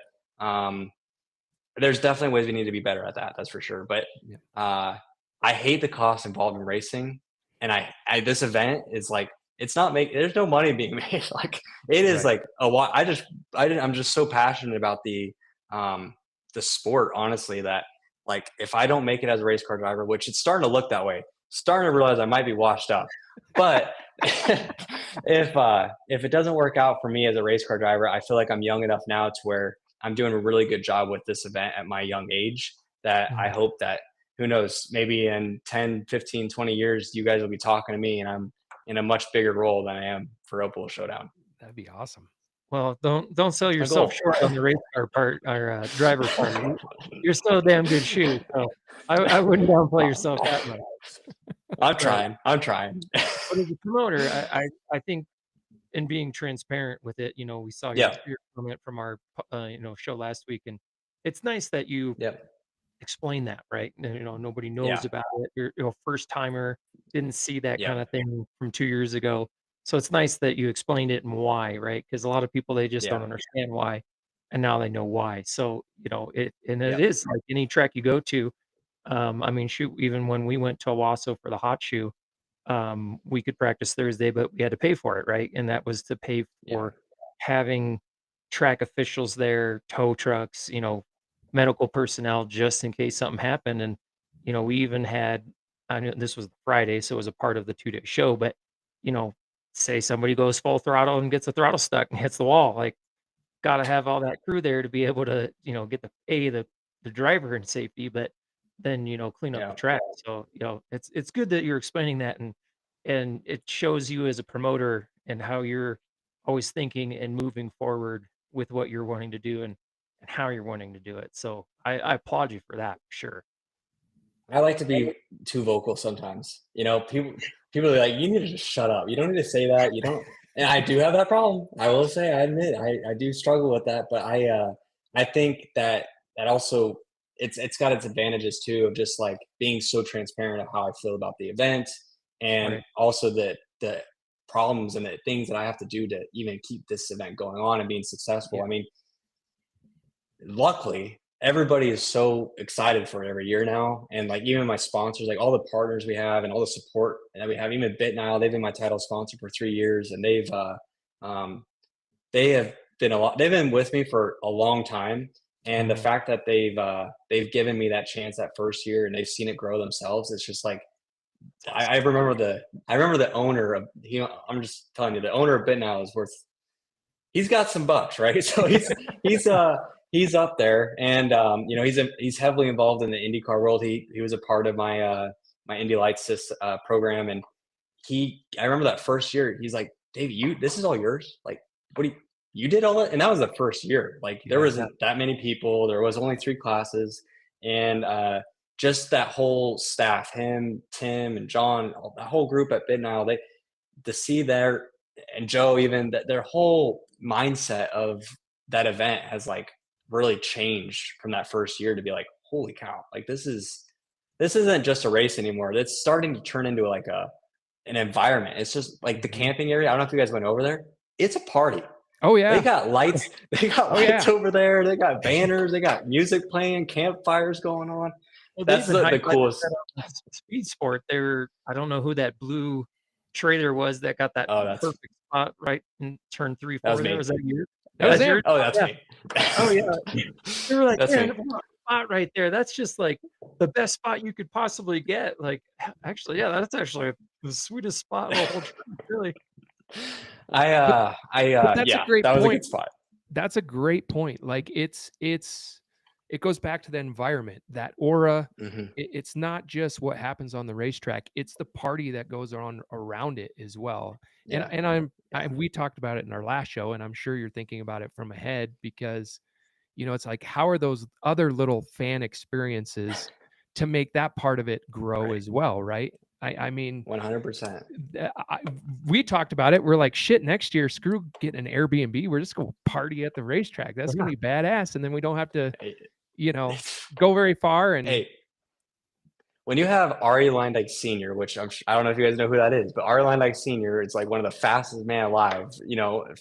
there's definitely ways we need to be better at that. That's for sure. But I hate the costs involved in racing, and I this event is like, it's not there's no money being made. Like it is like I'm just so passionate about the sport, honestly, that like if I don't make it as a race car driver, which it's starting to look that way, starting to realize I might be washed up. But if it doesn't work out for me as a race car driver, I feel like I'm young enough now to where I'm doing a really good job with this event at my young age, that I hope that, who knows, maybe in 10, 15, 20 years, you guys will be talking to me and I'm in a much bigger role than I am for Opal Showdown. That'd be awesome. Well, don't sell my yourself goal. short on the race car part or driver part. You're still a damn good shoe, so I wouldn't downplay yourself that much. I'm trying. But as a promoter, I think in being transparent with it, you know, we saw your comment from our show last week, and it's nice that you explain that, right? You know, nobody knows about it. You're a first timer, didn't see that kind of thing from 2 years ago. So it's nice that you explained it and why, right? Because a lot of people, they just don't understand why, and now they know why. So, you know, it is like any track you go to. I mean, shoot, even when we went to Owasso for the hot shoe, we could practice Thursday, but we had to pay for it, right? And that was to pay for having track officials there, tow trucks, you know, medical personnel just in case something happened. And, you know, we even had, I know this was Friday, so it was a part of the 2-day show, but, you know, say somebody goes full throttle and gets the throttle stuck and hits the wall, like, got to have all that crew there to be able to, you know, get the driver in safety, but then, you know, clean up the track. So, you know, it's good that you're explaining that, and it shows you as a promoter and how you're always thinking and moving forward with what you're wanting to do and how you're wanting to do it. So I applaud you for that, for sure. I like to be too vocal sometimes. You know, people are like, you need to just shut up. You don't need to say that. You don't. And I do have that problem. I will say, I admit, I do struggle with that. But I think that also it's got its advantages too, of just like being so transparent of how I feel about the event, and also the problems and the things that I have to do to even keep this event going on and being successful. Yeah. I mean, luckily everybody is so excited for it every year now. And like, even my sponsors, like all the partners we have and all the support that we have, even BitNile, they've been my title sponsor for 3 years, and they have been they've been with me for a long time. And the fact that they've given me that chance that first year and they've seen it grow themselves, it's just like, I remember the owner of, I'm just telling you, the owner of BitNile is worth, he's got some bucks, right? So he's up there, and he's heavily involved in the IndyCar world. He was a part of my my Indy Lights program, and I remember that first year, he's like, Davey, this is all yours? Like, what you did all that? And that was the first year. Like, there wasn't that many people. There was only 3 classes, and just that whole staff, him, Tim, and John, that whole group at BitNile, to see their, and Joe, even that their whole mindset of that event has like really changed from that first year to be like, holy cow, like this isn't just a race anymore. It's starting to turn into like an environment. It's just like the camping area. I don't know if you guys went over there. It's a party. Oh yeah. They got lights. They got lights over there. They got banners. They got music playing, campfires going on. Well, that's the coolest. Speed Sport. I don't know who that blue trailer was that got that perfect spot right in turn 3, 4. That was that you? That was him. Oh, that's me. Oh yeah. They were like, man, spot right there. That's just like the best spot you could possibly get. Like, actually, yeah, that's actually the sweetest spot of the whole trip, really. That's a great that was point. a good spot. That's a great point. Like, it goes back to the environment, that aura. It's not just what happens on the racetrack; it's the party that goes on around it as well. Yeah. And we talked about it in our last show, and I'm sure you're thinking about it from ahead, because it's like, how are those other little fan experiences to make that part of it grow as well, right? I mean, 100%. We talked about it. We're like, shit, next year, screw getting an Airbnb. We're just going to party at the racetrack. That's going to be badass. And then we don't have to, go very far. And hey, when you have Ari Lindike Sr., which I don't know if you guys know who that is, but Ari Lindike Sr. is like one of the fastest man alive,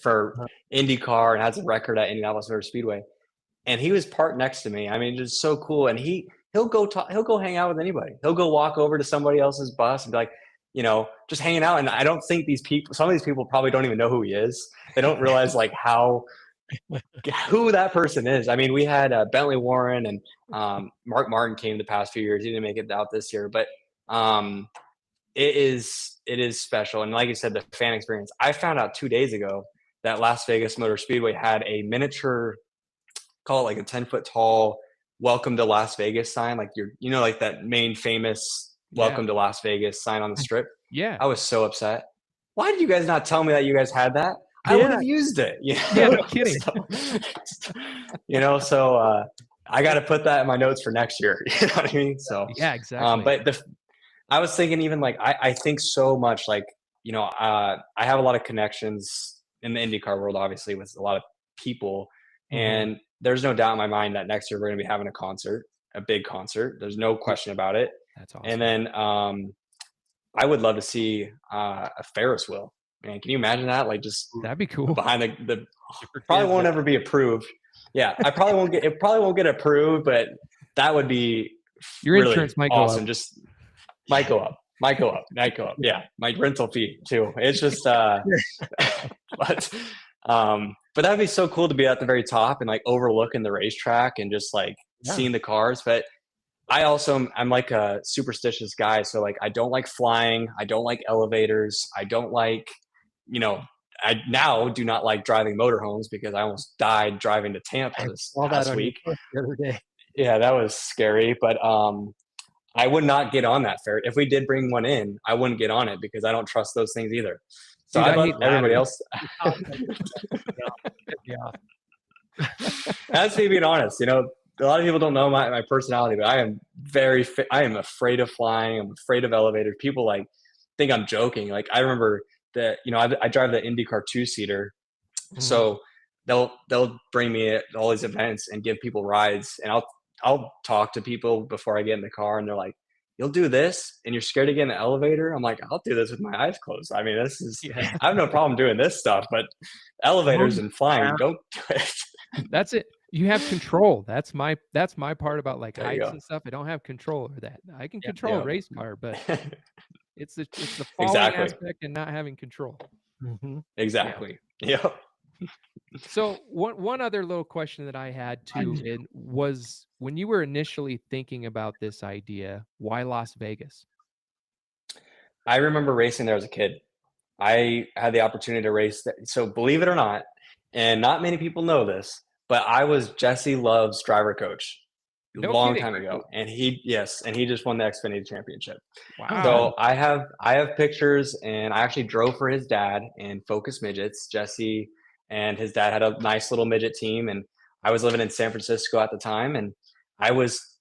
for IndyCar, and has a record at Indianapolis Motor Speedway. And he was parked next to me. I mean, just so cool. And he'll go hang out with anybody. He'll go walk over to somebody else's bus and be like, just hanging out. And I don't think some of these people probably don't even know who he is. They don't realize like who that person is. I mean, we had Bentley Warren and Mark Martin came the past few years. He didn't make it out this year, but it is special. And like you said, the fan experience. I found out 2 days ago that Las Vegas Motor Speedway had a miniature, call it like a 10-foot tall "Welcome to Las Vegas" sign, like like that main famous "Welcome to Las Vegas" sign on the strip. Yeah. I was so upset. Why did you guys not tell me that you guys had that? I would have used it. Yeah, no kidding. So I got to put that in my notes for next year. You know what I mean? So yeah, exactly. But I was thinking, even like, I think so much, like, I have a lot of connections in the IndyCar world, obviously, with a lot of people. And there's no doubt in my mind that next year we're going to be having a big concert. There's no question about it. That's awesome. And then I would love to see a Ferris wheel. Man, can you imagine that? Like, just that'd be cool. Behind the probably won't ever be approved. Yeah, it probably won't get approved, but that would be your really insurance might awesome. go up. Just might go up. Yeah, my rental fee too. It's just but that'd be so cool to be at the very top and like overlooking the racetrack and just like seeing the cars. But I'm like a superstitious guy, so like I don't like flying, I don't like elevators, I don't like, I now do not like driving motorhomes, because I almost died driving to Tampa this last week. The other day. Yeah, that was scary. But I would not get on that ferry. If we did bring one in, I wouldn't get on it, because I don't trust those things either. So I let everybody else. Yeah. That's me being honest. A lot of people don't know my personality, but I am I am afraid of flying. I'm afraid of elevators. People like think I'm joking. Like, I remember that, I drive the IndyCar 2-seater. So they'll bring me at all these events and give people rides, and I'll talk to people before I get in the car, and they're like, you'll do this and you're scared to get in the elevator. I'm like, I'll do this with my eyes closed. I mean, this is, I have no problem doing this stuff, but elevators and flying, don't do it. That's it. You have control. That's my part about like There you heights go. and stuff. I don't have control over that. I can control a Yeah. race car, but it's the falling Exactly. aspect and not having control. Exactly. Yeah. So one other little question that I had too was when you were initially thinking about this idea, why Las Vegas? I remember racing there as a kid. I had the opportunity to race. So believe it or not, and not many people know this, but I was Jesse Love's driver coach a No long kidding. time ago. And he just won the Xfinity championship. Wow. So I have pictures, and I actually drove for his dad in Focus Midgets. Jesse and his dad had a nice little midget team, and I was living in San Francisco at the time, and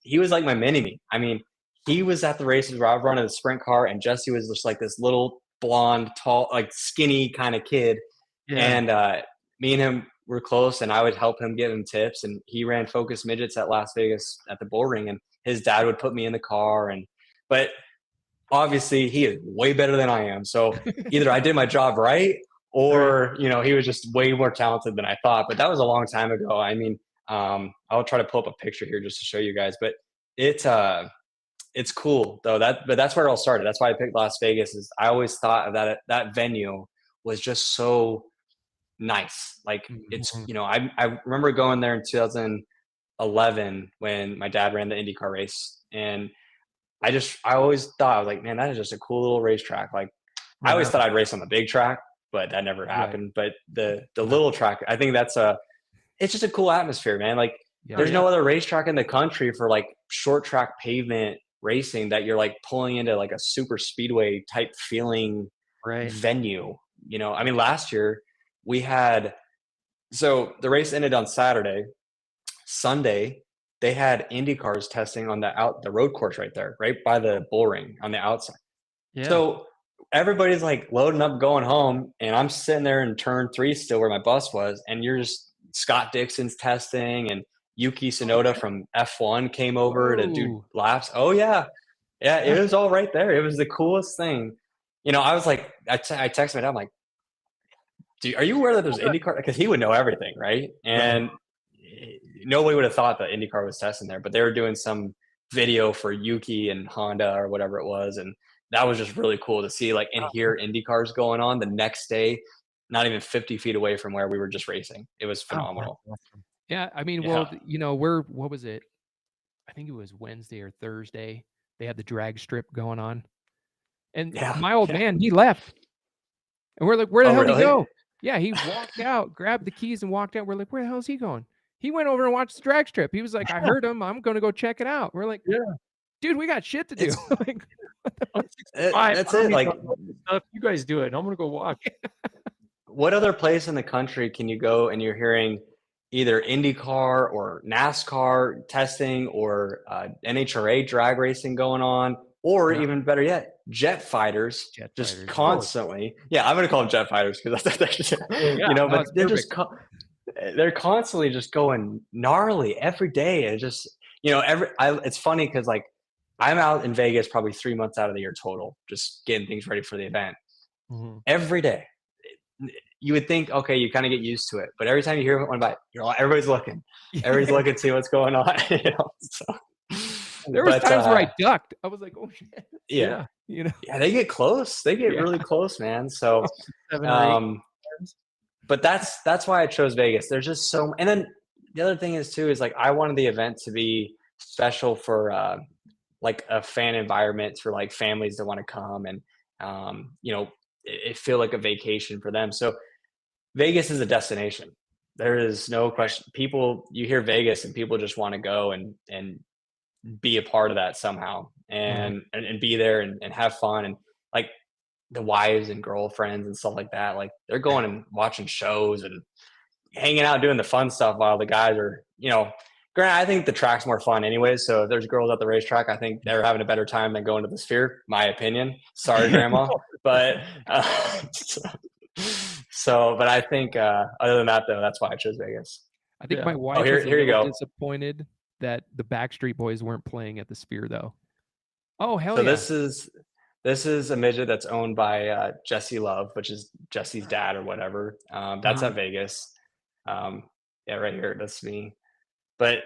he was like my mini me. I mean, he was at the races where I was running the sprint car, and Jesse was just like this little blonde, tall, like skinny kind of kid. And me and him were close, and I would help him give him tips. And he ran Focus Midgets at Las Vegas at the bull ring, and his dad would put me in the car. But obviously he is way better than I am. So either I did my job right, or he was just way more talented than I thought. But that was a long time ago. I mean, I'll try to pull up a picture here just to show you guys. But it's cool though. But that's where it all started. That's why I picked Las Vegas. Is I always thought of that venue was just so nice. Like it's I remember going there in 2011 when my dad ran the IndyCar race, and I always thought, I was like, man, that is just a cool little racetrack. Like I always thought I'd race on the big track, but that never happened. But the little track, I think it's just a cool atmosphere, man. Like there's no other racetrack in the country for like short track pavement racing that you're like pulling into like a super speedway type feeling venue. I mean, last year so the race ended on Saturday. Sunday, they had Indy cars testing on the road course right there, right by the bull ring on the outside. So everybody's like loading up, going home, and I'm sitting there in turn 3 still where my bus was, and you're just Scott Dixon's testing, and Yuki Tsunoda from F1 came over to do laps. Oh yeah, it was all right there. It was the coolest thing. I was like, I texted my dad, I'm like, are you aware that there's IndyCar? Because he would know everything, right? And nobody would have thought that IndyCar was testing there, but they were doing some video for Yuki and Honda or whatever it was, and that was just really cool to see, like, and hear IndyCars going on the next day, not even 50 feet away from where we were just racing. It was phenomenal. Yeah, I mean, well, what was it? I think it was Wednesday or Thursday. They had the drag strip going on, and my old man, he left, and we're like, where the hell did he go? Yeah, he walked out, grabbed the keys, and walked out. We're like, where the hell is he going? He went over and watched the drag strip. He was like, I heard him. I'm going to go check it out. We're like, dude, we got shit to do. Like, that's it. Like, you guys do it. I'm going to go watch. What other place in the country can you go and you're hearing either IndyCar or NASCAR testing or NHRA drag racing going on? Or even better yet, jet fighters constantly. Yeah, I'm going to call them jet fighters because that's but they're constantly just going gnarly every day. And just, it's funny because like I'm out in Vegas probably 3 months out of the year total, just getting things ready for the event. Every day. You would think, okay, you kind of get used to it. But every time you hear one about everybody's looking. Everybody's looking to see what's going on. So. There was times where I ducked. I was like, "Oh shit!" Yeah, they get close. They get really close, man. So, but that's why I chose Vegas. There's just so, and then the other thing is like I wanted the event to be special for like a fan environment for like families that want to come and it feel like a vacation for them. So Vegas is a destination. There is no question. You hear Vegas and people just want to go and be a part of that somehow and be there and have fun. And like the wives and girlfriends and stuff like that, like they're going and watching shows and hanging out, doing the fun stuff while the guys are, granted, I think the track's more fun anyways. So if there's girls at the racetrack, I think they're having a better time than going to the Sphere, my opinion. Sorry, grandma. But, but I think other than that though, that's why I chose Vegas. I think my wife was a little disappointed that the Backstreet Boys weren't playing at the Sphere though. Oh, hell So yeah. this is a midget that's owned by Jesse Love, which is Jesse's dad or whatever. That's at Vegas. Yeah, right here. That's me. But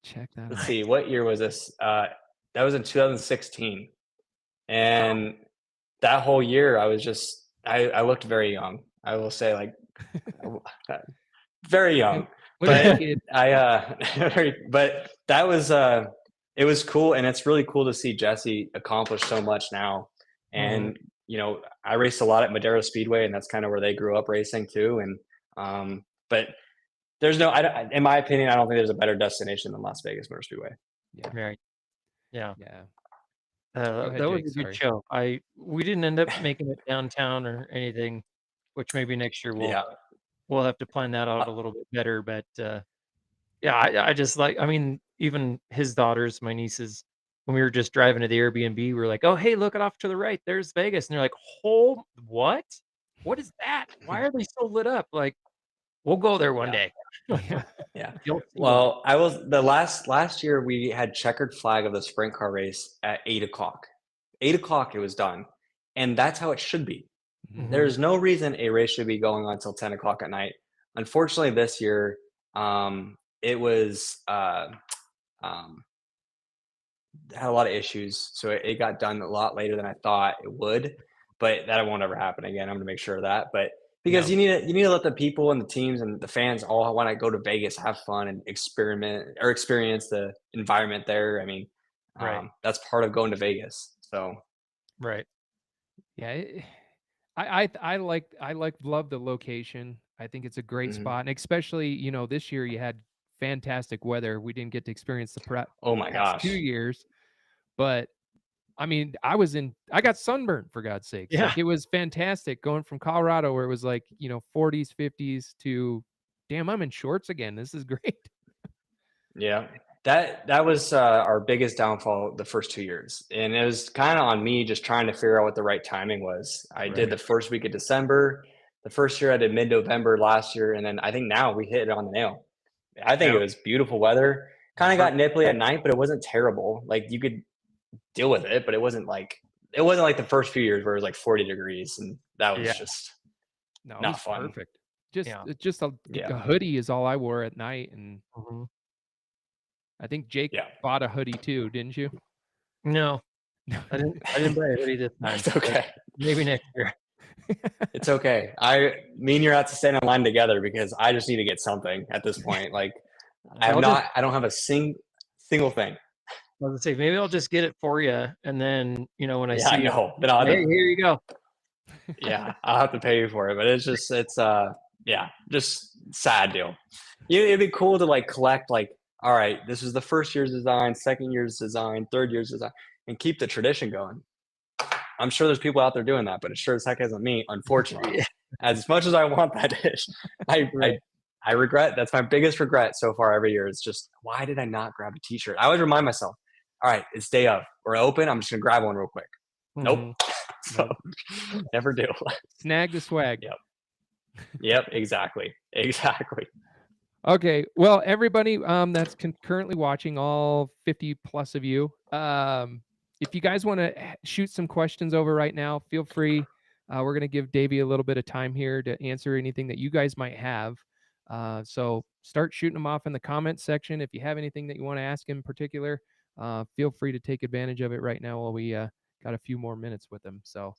Check that let's out. see, what year was this? That was in 2016, and that whole year I was just I looked very young. I will say, like, very young. Look at that But kid. but that was it was cool, and it's really cool to see Jesse accomplish so much now. And you know, I raced a lot at Madero Speedway, and that's kind of where they grew up racing too. And but there's no, in my opinion, I don't think there's a better destination than Las Vegas Motor Speedway. Yeah. Right. Yeah. Yeah. Go ahead, That was Jake, a good sorry. show. We didn't end up making it downtown or anything, which maybe next year Yeah. we'll have to plan that out a little bit better. But yeah, I just like, I mean, even his daughters, my nieces, when we were just driving to the Airbnb, we were like, oh, hey, look it off to the right. There's Vegas. And they're like, oh, what? What is that? Why are they so lit up? Like, we'll go there one day. Yeah. Yeah. You'll see why. Well, I was the last year we had checkered flag of the sprint car race at 8 o'clock. 8 o'clock it was done. And that's how it should be. Mhm. There's no reason a race should be going on until 10 o'clock at night. Unfortunately, this year, it was had a lot of issues, so it got done a lot later than I thought it would. But that won't ever happen again. I'm going to make sure of that. But because No. you need to let the people and the teams and the fans all want to go to Vegas, have fun, and experiment or experience the environment there. I mean, Right. that's part of going to Vegas. So Right. Yeah, love the location. I think it's a great mhm. spot, and especially, you know, this year you had fantastic weather. We didn't get to experience the Oh my past 2 gosh. years, but I mean, I got sunburned, for God's sakes. Yeah. Like, it was fantastic going from Colorado where it was like, you know, 40s, 50s to, damn, I'm in shorts again. This is great. Yeah, that was our biggest downfall the first 2 years, and it was kind of on me just trying to figure out what the right timing was. I did Right. the first week of December. The first year I did mid-November last year, and then I think now we hit it on the nail. I think it Yeah. was beautiful weather. Kind of got nipply at night, but it wasn't terrible. Like, you could deal with it, but it wasn't like the first few years where it was like 40 degrees, and that was Yeah. just No, it not was fun. perfect. Just Yeah. just a Yeah. hoodie is all I wore at night, and Mhm. I think Jake Yeah. bought a hoodie too, didn't you? No, I didn't buy a hoodie this time. It's okay. Maybe next year. It's okay. Me and you have to stand in line together because I just need to get something at this point. Like, I don't have a single thing. I was gonna say, maybe I'll just get it for you, and then, you know, when I Yeah, see I you, know. Then I'll have hey, to, here you go. yeah, I'll have to pay you for it. But it's yeah, just sad deal. It'd be cool to like collect, like, all right, this is the first year's design, second year's design, third year's design, and keep the tradition going. I'm sure there's people out there doing that, but it sure as heck isn't me, unfortunately. As much as I want that dish, Right. I regret. That's my biggest regret so far every year. It's just, why did I not grab a t-shirt? I always remind myself, all right, it's day of. We're open. I'm just gonna grab one real quick. Nope. Mhm. So never do. Snag the swag. Yep. Yep, exactly. Exactly. Okay, well, everybody that's currently watching, all 50 plus of you, if you guys want to shoot some questions over right now, feel free. We're going to give Davey a little bit of time here to answer anything that you guys might have. So start shooting them off in the comments section. If you have anything that you want to ask in particular, feel free to take advantage of it right now while we got a few more minutes with them. So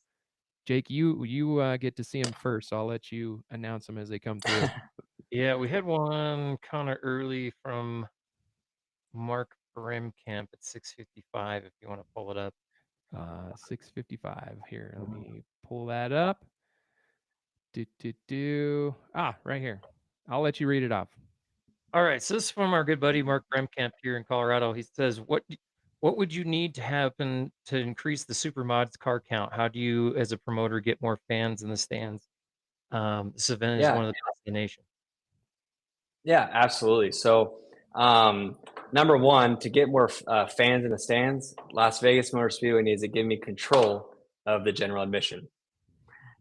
Jake, you get to see them first. So I'll let you announce them as they come through. Yeah, we had one kind of early from Mark Bremkamp at 6:55. If you want to pull it up. 6:55 here. Let me pull that up. Right here. I'll let you read it off. All right, so this is from our good buddy Mark Bremkamp here in Colorado. He says, "What would you need to happen to increase the Supermods car count? How do you, as a promoter, get more fans in the stands? This event is Yeah. one of the best in the nation." Yeah, absolutely. So, number one, to get more fans in the stands, Las Vegas Motor Speedway needs to give me control of the general admission.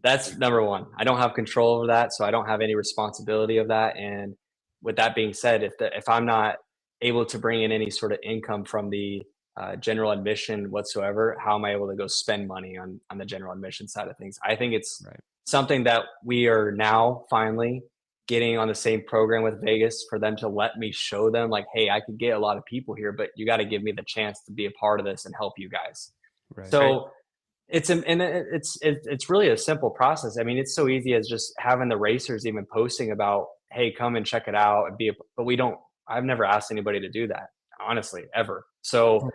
That's number one. I don't have control over that, so I don't have any responsibility of that. And with that being said, if I'm not able to bring in any sort of income from the general admission whatsoever, how am I able to go spend money on the general admission side of things? I think it's Right. something that we are now finally getting on the same program with Vegas for them to let me show them like, hey, I could get a lot of people here, but you got to give me the chance to be a part of this and help you guys. Right. So it's really a simple process. I mean, it's so easy as just having the racers even posting about, hey, come and check it out and but we don't. I've never asked anybody to do that, honestly, ever. So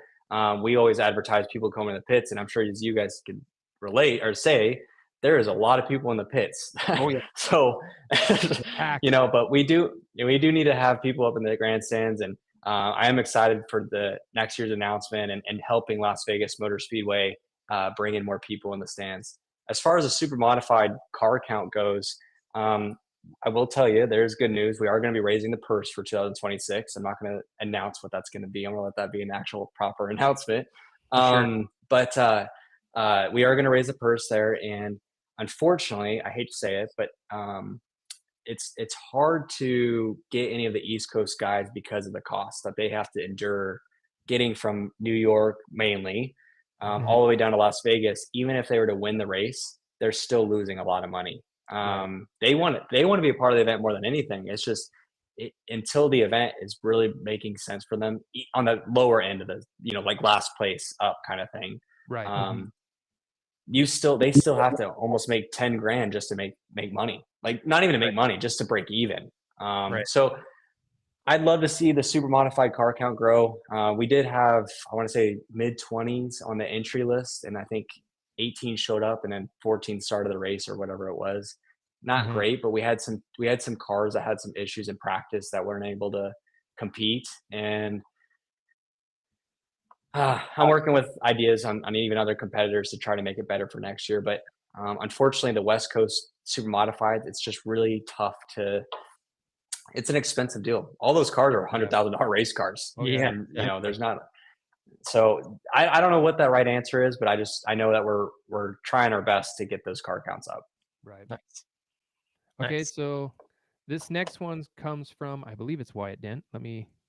we always advertise people coming to the pits, and I'm sure as you guys can relate or say, there is a lot of people in the pits. Oh yeah. So Packed. you know, but we do need to have people up in the grandstands, and I am excited for the next year's announcement and helping Las Vegas Motor Speedway bring in more people in the stands. As far as the super modified car count goes, I will tell you there's good news. We are going to be raising the purse for 2026. I'm not going to announce what that's going to be. I'm going to let that be an actual proper announcement. Sure. But we are going to raise the purse there, and unfortunately, I hate to say it, but it's hard to get any of the East Coast guys because of the cost that they have to endure getting from New York mainly all the way down to Las Vegas. Even if they were to win the race, they're still losing a lot of money. They want to be a part of the event more than anything. It's just until the event is really making sense for them on the lower end of the, like last place up kind of thing. Right. They still have to almost make 10 grand just to make money, like not even to make money, just to break even. So I'd love to see the super modified car count grow. We did have, I want to say mid 20s on the entry list, and I think 18 showed up and then 14 started the race or whatever it was. Not great, but we had some cars that had some issues in practice that weren't able to compete. And I'm working with ideas on even other competitors to try to make it better for next year. But unfortunately, the West Coast super modified, it's just really tough it's an expensive deal. All those cars are $100,000 race cars. Oh, yeah. And there's not. So I don't know what that right answer is, but I know that we're trying our best to get those car counts up. Right. Nice. Okay, Nice. so this next one comes from, I believe it's Wyatt Dent.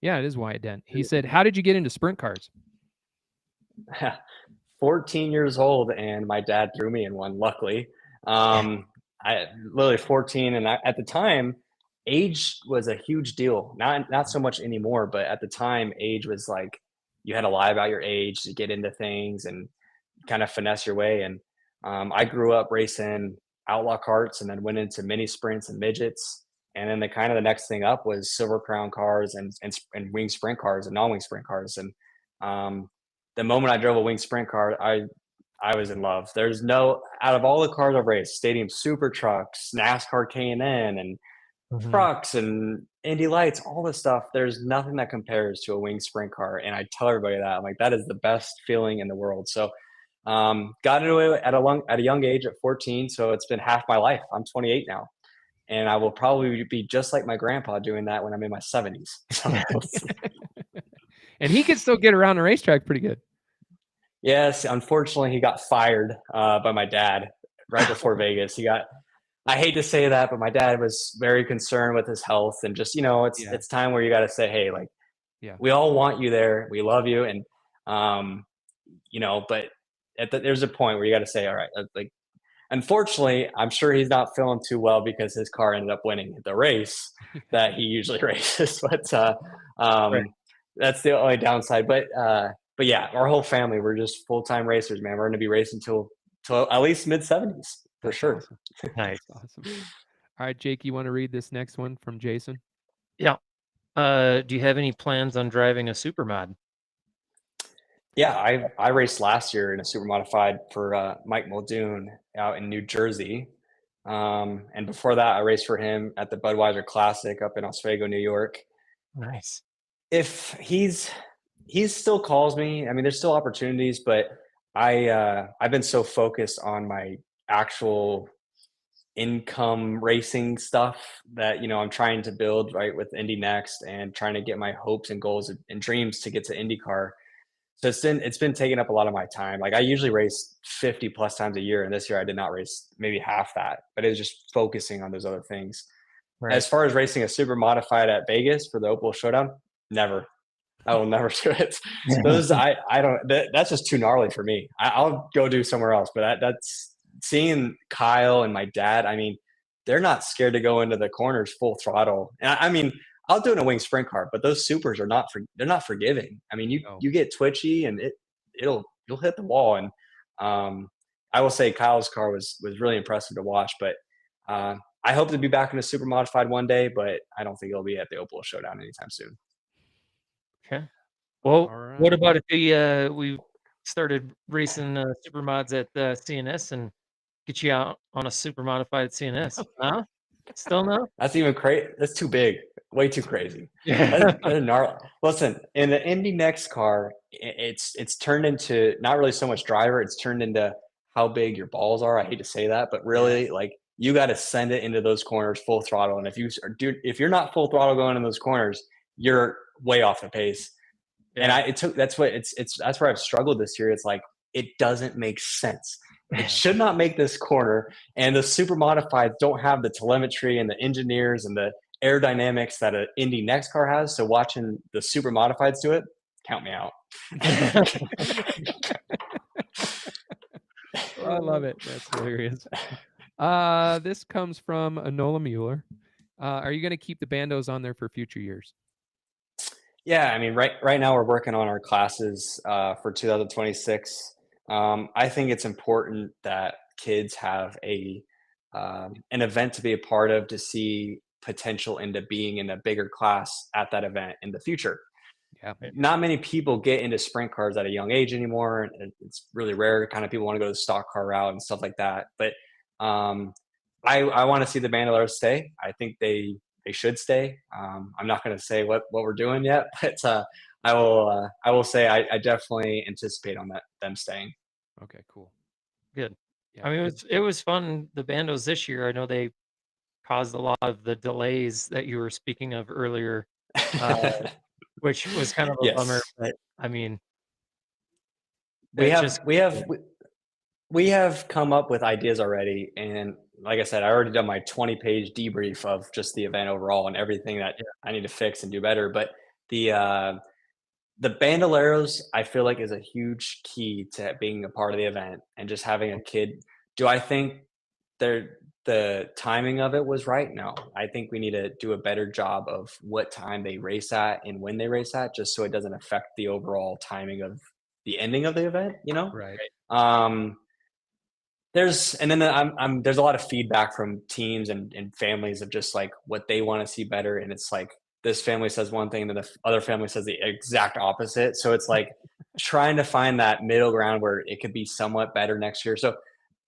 Yeah, it is Wyatt Dent. He said, "How did you get into sprint cars?" 14 years old, and my dad threw me in one. Luckily, I literally 14, and at the time, age was a huge deal. Not so much anymore, but at the time, age was like you had to lie about your age to get into things and kind of finesse your way. And I grew up racing outlaw carts, and then went into mini sprints and midgets. And then the next thing up was silver crown cars and wing sprint cars and non-wing sprint cars. And the moment I drove a wing sprint car, I was in love. There's out of all the cars I've raced, stadium super trucks, NASCAR K&N, and trucks and Indy Lights, all this stuff, there's nothing that compares to a wing sprint car. And I tell everybody that. I'm like, that is the best feeling in the world. So got into it at a young age at 14. So it's been half my life. I'm 28 now. And I will probably be just like my grandpa doing that when I'm in my 70s. So And he could still get around the racetrack pretty good. yes, unfortunately, he got fired by my dad right before Vegas. I hate to say that, but my dad was very concerned with his health, and just it's time where you got to say, hey, like, we all want you there, we love you, and but there's a point where you got to say, all right, like, unfortunately, I'm sure he's not feeling too well because his car ended up winning the race that he usually races, but that's the only downside. But yeah, our whole family, we're just full-time racers, man. We're going to be racing till at least mid-70s for sure. Awesome. Nice. That's awesome. All right, Jake, you want to read this next one from Jason? Yeah. Do you have any plans on driving a super mod? Yeah, I raced last year in a super modified for Mike Muldoon out in New Jersey. And before that, I raced for him at the Budweiser Classic up in Oswego, New York. Nice. If he still calls me, I mean, there's still opportunities, but I've been so focused on my actual income racing stuff that I'm trying to build right with Indy Next and trying to get my hopes and goals and dreams to get to IndyCar. So it's been taking up a lot of my time. Like I usually race 50 plus times a year, and this year I did not race maybe half that, but it was just focusing on those other things. Right. As far as racing a super modified at Vegas for the Opal Showdown, never. I will never do it. Those I don't. That's just too gnarly for me. I'll go do somewhere else. But that's seeing Kyle and my dad. I mean, they're not scared to go into the corners full throttle. And I mean, I'll do it in a wing sprint car, but those supers are not they're not forgiving. I mean, No. you get twitchy and you'll hit the wall. And I will say Kyle's car was really impressive to watch. But I hope to be back in a super modified one day, but I don't think it'll be at the Opal Showdown anytime soon. Okay. Well, All right. what about if we started racing super mods at CNS and get you out on a super modified CNS? Huh? Still no? That's even crazy. That's too big. Way too crazy. Yeah. That's gnarly. Listen, in the Indy Next car, it's turned into not really so much driver. It's turned into how big your balls are. I hate to say that, but really, like you got to send it into those corners full throttle. And if you're not full throttle going in those corners, you're way off the pace. Yeah. And that's where I've struggled this year. It's like it doesn't make sense. It should not make this corner. And the super modified don't have the telemetry and the engineers and the aerodynamics that an Indy Next car has. So watching the super modifieds do it, count me out. I love it. That's hilarious. This comes from Enola Mueller. Are you going to keep the bandos on there for future years? Yeah, I mean, right now we're working on our classes for 2026. I think it's important that kids have an event to be a part of to see potential into being in a bigger class at that event in the future. Yeah. Not many people get into sprint cars at a young age anymore. And it's really rare. Kind of people want to go the stock car route and stuff like that. But I want to see the Bandoleros stay. I think they should stay. I'm not going to say what we're doing yet, but I will say I definitely anticipate on them staying. Okay, cool. Good. Yeah, I mean, it was fun. The bandos this year, I know they caused a lot of the delays that you were speaking of earlier, which was kind of a bummer. Yes. But I mean, we have come up with ideas already, and like I said, I already done my 20-page debrief of just the event overall and everything that I need to fix and do better. But the Bandoleros, I feel like, is a huge key to being a part of the event and just having a kid. Do I think the timing of it was right? No. I think we need to do a better job of what time they race at and when they race at, just so it doesn't affect the overall timing of the ending of the event, you know? Right. There's a lot of feedback from teams and families of just like what they want to see better. And it's like, this family says one thing, then the other family says the exact opposite. So it's like trying to find that middle ground where it could be somewhat better next year. So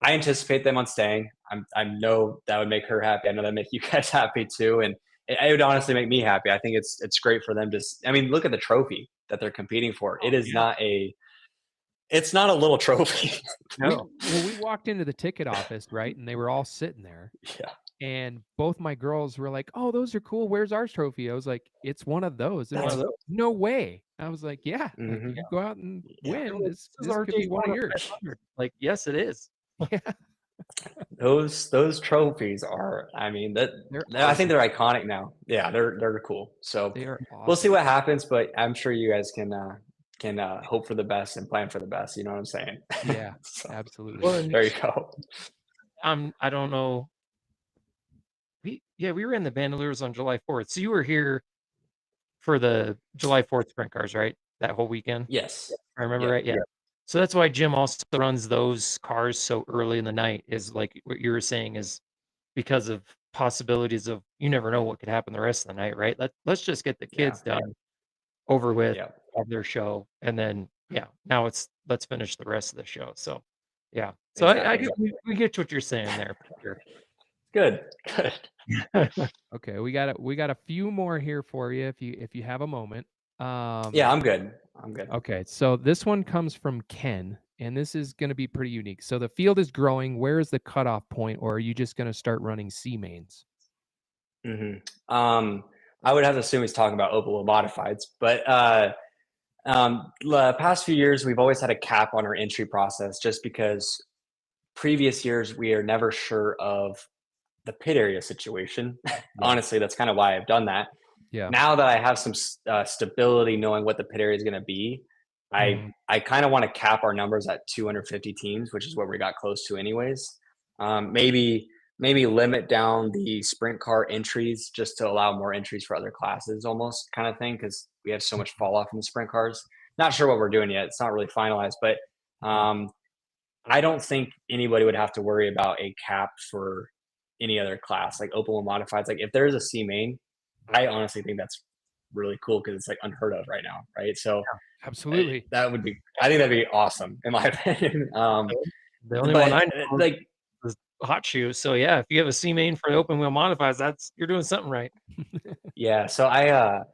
I anticipate them on staying. I know that would make her happy. I know that make you guys happy too. And it would honestly make me happy. I think it's great for them I mean, look at the trophy that they're competing for. It is it's not a little trophy. No. We walked into the ticket office, right? And they were all sitting there. Yeah. And both my girls were like, "Oh, those are cool. Where's our trophy?" I was like, "It's one of those." And like, no way. I was like, "Yeah, like, you go out and win. This could be one of yours." Like, yes, it is. Yeah. Those trophies are, I mean, I think they're iconic now. Yeah, they're cool. So they are awesome. We'll see what happens, but I'm sure you guys can hope for the best and plan for the best. You know what I'm saying? Yeah, So, absolutely. well, there you go. I don't know. We were in the Bandoleros on July 4th. So you were here for the July 4th sprint cars, right? That whole weekend? Yes. I remember right? Yeah. So that's why Jim also runs those cars so early in the night, is like what you were saying, is because of possibilities of, you never know what could happen the rest of the night, right? Let's just get the kids done, over with, have their show, and then now let's finish the rest of the show. So so exactly. we get what you're saying there for sure. Good. Okay, we got a few more here for you if you have a moment. Yeah, I'm good. Okay, so this one comes from Ken, and this is going to be pretty unique. So the field is growing. Where is the cutoff point, or are you just going to start running C mains? I would have to assume he's talking about Opel modifieds, but the past few years we've always had a cap on our entry process, just because previous years we are never sure of the pit area situation. Honestly, that's kind of why I've done that. Yeah. now that I have some stability knowing what the pit area is going to be, I kind of want to cap our numbers at 250 teams, which is what we got close to anyways. Maybe limit down the sprint car entries just to allow more entries for other classes, almost kind of thing, because we have so much fall off in the sprint cars. Not sure what we're doing yet. It's not really finalized, but I don't think anybody would have to worry about a cap for any other class, like open wheel modifieds. Like if there's a C main, I honestly think that's really cool because it's like unheard of right now, right? So Absolutely. that would be, I think that'd be awesome in my opinion. The only but one I know like, is hot shoes. So yeah, if you have a C main for open wheel modifieds, you're doing something right. yeah. So I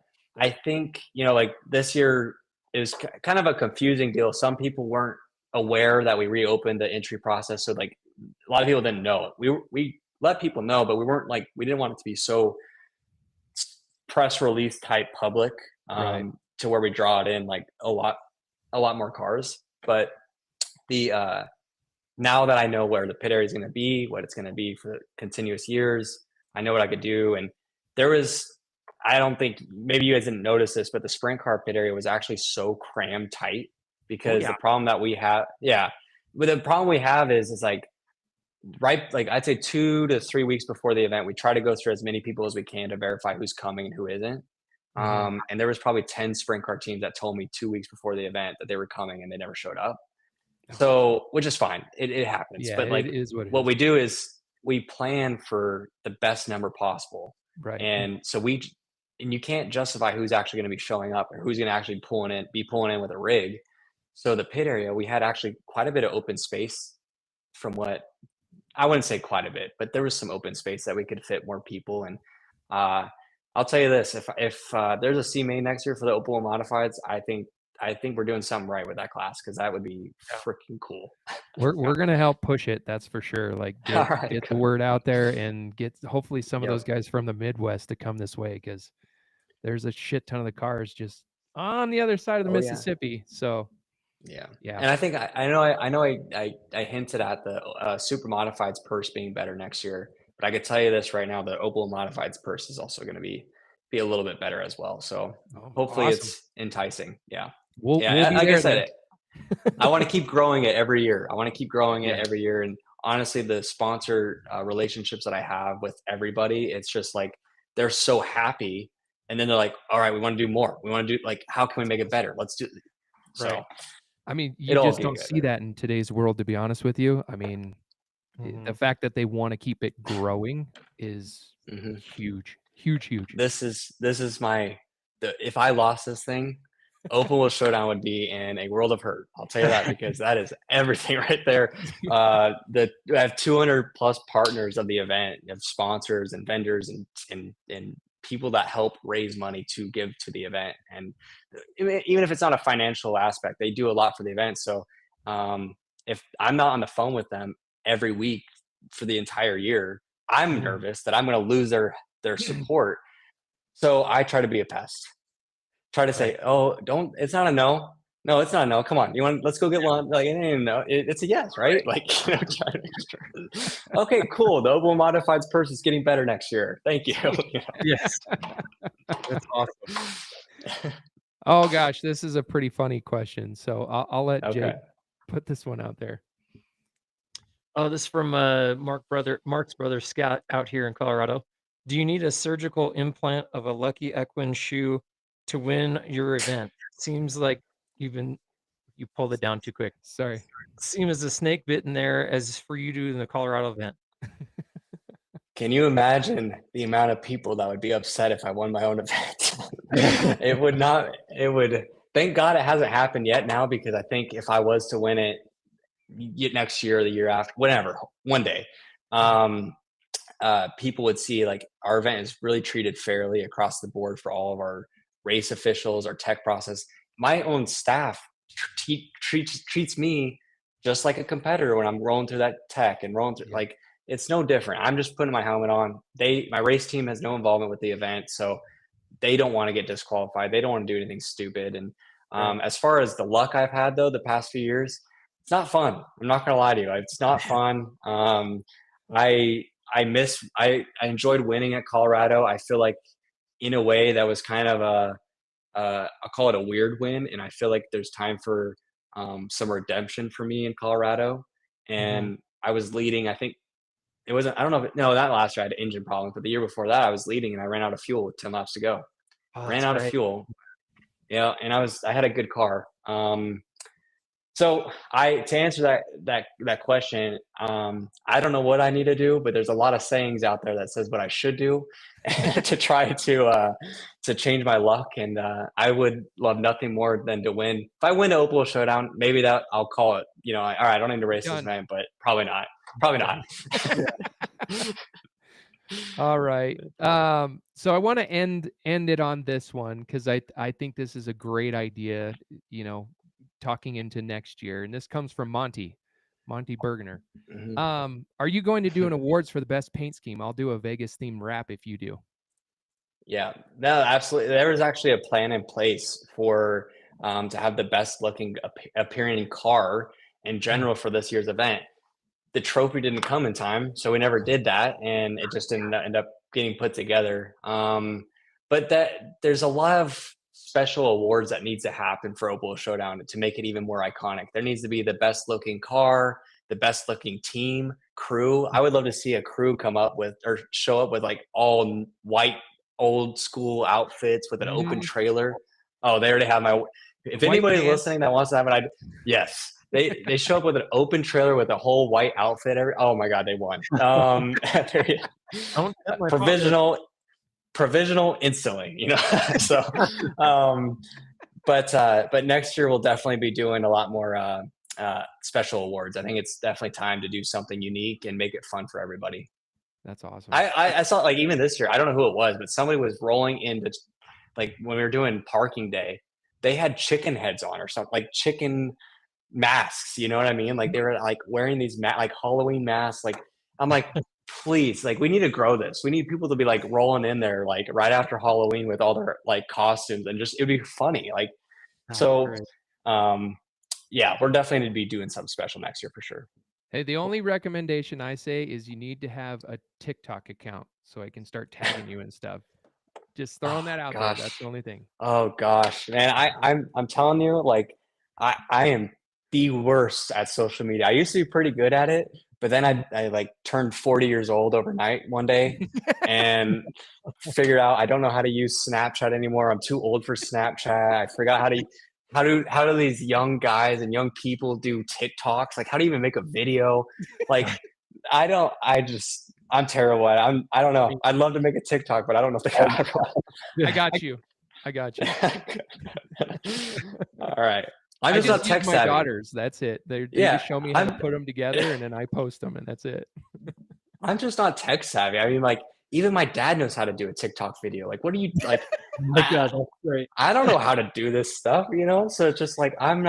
think, you know, like this year is kind of a confusing deal. Some people weren't aware that we reopened the entry process. So like a lot of people didn't know. We let people know, but we weren't like, we didn't want it to be so press release type public Right. to where we draw it in like a lot more cars. But the now that I know where the pit area is going to be, what it's going to be for continuous years, I know what I could do. And there was, I don't think, maybe you guys didn't notice this, but the sprint car pit area was actually so crammed tight because the problem that we have, but the problem we have is like, right, like I'd say 2 to 3 weeks before the event, we try to go through as many people as we can to verify who's coming and who isn't. And there was probably 10 sprint car teams that told me 2 weeks before the event that they were coming and they never showed up. So, which is fine. It happens. Yeah, but like it is what we do is we plan for the best number possible. Right. And so and you can't justify who's actually going to be showing up or who's going to actually be pulling in with a rig. So the pit area, we had actually quite a bit of open space from what I wouldn't say quite a bit, but there was some open space that we could fit more people. And I'll tell you this: if there's a C main next year for the open wheel modifieds, I think we're doing something right with that class because that would be freaking cool. We're gonna help push it. That's for sure. Like get the word out there and get hopefully some of those guys from the Midwest to come this way because there's a shit ton of the cars just on the other side of the Mississippi. So yeah. And I think I know I hinted at the super modifieds purse being better next year, but I could tell you this right now: the Opal modifieds purse is also going to be a little bit better as well. So hopefully it's enticing. Yeah. We'll be like there I said, I want to keep growing it every year. Every year. And honestly, the sponsor relationships that I have with everybody, it's just like they're so happy, and then they're like, "All right, we want to do more. We want to do like, how can we make it better? Let's do." So. I mean, you just don't see that in today's world, to be honest with you. I mean, the fact that they want to keep it growing is huge. This is my, if I lost this thing, Open Wheel Showdown would be in a world of hurt. I'll tell you that because that is everything right there. I have 200 plus partners of the event. You have sponsors and vendors and people that help raise money to give to the event. And even if it's not a financial aspect, they do a lot for the event. So if I'm not on the phone with them every week for the entire year, I'm nervous that I'm going to lose their support. So I try to be a pest. Try to say, "Oh, don't. It's not a no. No, it's not a no. Come on, let's go get one." Like, no, it's a yes, right? Like, try to make sure. Okay, cool. The Opal Modifieds purse is getting better next year. Thank you. Yes, that's awesome. Oh gosh, this is a pretty funny question. So I'll let Jake put this one out there. Oh, this is from Mark's brother Scott out here in Colorado. Do you need a surgical implant of a Lucky Equine shoe to win your event? Seems like you pulled it down too quick. Sorry. Seems as a snake bit in there as for you to in the Colorado event. Can you imagine the amount of people that would be upset if I won my own event? It would not. It would. Thank God it hasn't happened yet now, because I think if I was to win it next year or the year after, whenever, one day, people would see like our event is really treated fairly across the board for all of our race officials, our tech process. My own staff treats me just like a competitor when I'm rolling through that tech and rolling through, like, it's no different. I'm just putting my helmet on. My race team has no involvement with the event, so they don't want to get disqualified. They don't want to do anything stupid. And as far as the luck I've had though, the past few years, it's not fun. I'm not gonna lie to you. It's not fun. I enjoyed winning at Colorado. I feel like in a way that was kind of I'll call it a weird win. And I feel like there's time for some redemption for me in Colorado. And I was leading, I think it wasn't, I don't know if no, that last year I had an engine problem, but the year before that I was leading and I ran out of fuel with 10 laps to go. Oh, Ran that's out of right. fuel. Yeah. And I had a good car. So to answer that question, I don't know what I need to do, but there's a lot of sayings out there that says what I should do to try to change my luck. And I would love nothing more than to win. If I win the Opal Showdown, maybe that I'll call it. You know, all right, I don't need to race this man, but probably not. Probably not. All right. So I want to end it on this one because I think this is a great idea. You know, talking into next year, and this comes from Monty Bergener. Are you going to do an awards for the best paint scheme? I'll do a Vegas themed wrap if you do. Yeah, no, absolutely. There was actually a plan in place for to have the best looking appearing car in general for this year's event. The trophy didn't come in time, so we never did that, and it just didn't end up getting put together. But there's a lot of special awards that needs to happen for Opal Showdown to make it even more iconic. There needs to be the best looking car, the best looking team, crew. I would love to see a crew come up with or show up with like all white old school outfits with an open trailer. Oh, they already have my. If anybody's listening that wants to have an idea, yes. They show up with an open trailer with a whole white outfit. Oh my God, they won. Provisional instantly, you know. So, but next year we'll definitely be doing a lot more special awards. I think it's definitely time to do something unique and make it fun for everybody. That's awesome. I saw like even this year, I don't know who it was, but somebody was rolling into like when we were doing parking day, they had chicken heads on or something, like chicken masks, you know what I mean? Like they were like wearing these like Halloween masks. Like I'm like, please, like we need to grow this. We need people to be like rolling in there like right after Halloween with all their like costumes and just it'd be funny. Like yeah, we're definitely gonna be doing something special next year for sure. Hey, the only recommendation I say is you need to have a TikTok account so I can start tagging you and stuff. Just throwing that out there. That's the only thing. Oh gosh, man, I'm telling you, like I am the worst at social media. I used to be pretty good at it, but then I like turned 40 years old overnight one day and figured out I don't know how to use Snapchat anymore. I'm too old for Snapchat. I forgot how do these young guys and young people do TikToks? Like how do you even make a video? Like I'm terrible at it. I don't know. I'd love to make a TikTok, but I don't know if I got you. All right. I'm just not tech my savvy. daughters. That's it. They just show me how to put them together, and then I post them, and that's it. I'm just not tech savvy. I mean, like even my dad knows how to do a TikTok video. Like, what are you like? My God, that's great. I don't know how to do this stuff, you know. So it's just like I'm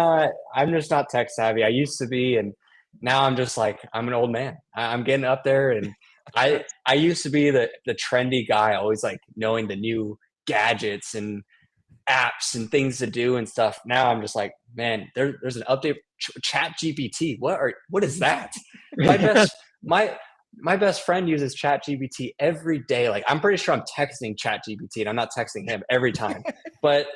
just not tech savvy. I used to be, and now I'm just like I'm an old man. I'm getting up there, and I used to be the trendy guy, always like knowing the new gadgets and apps and things to do and stuff. Now I'm just like, man, there's an update. Chat GPT. What is that? My best friend uses Chat GPT every day. Like I'm pretty sure I'm texting Chat GPT and I'm not texting him every time. But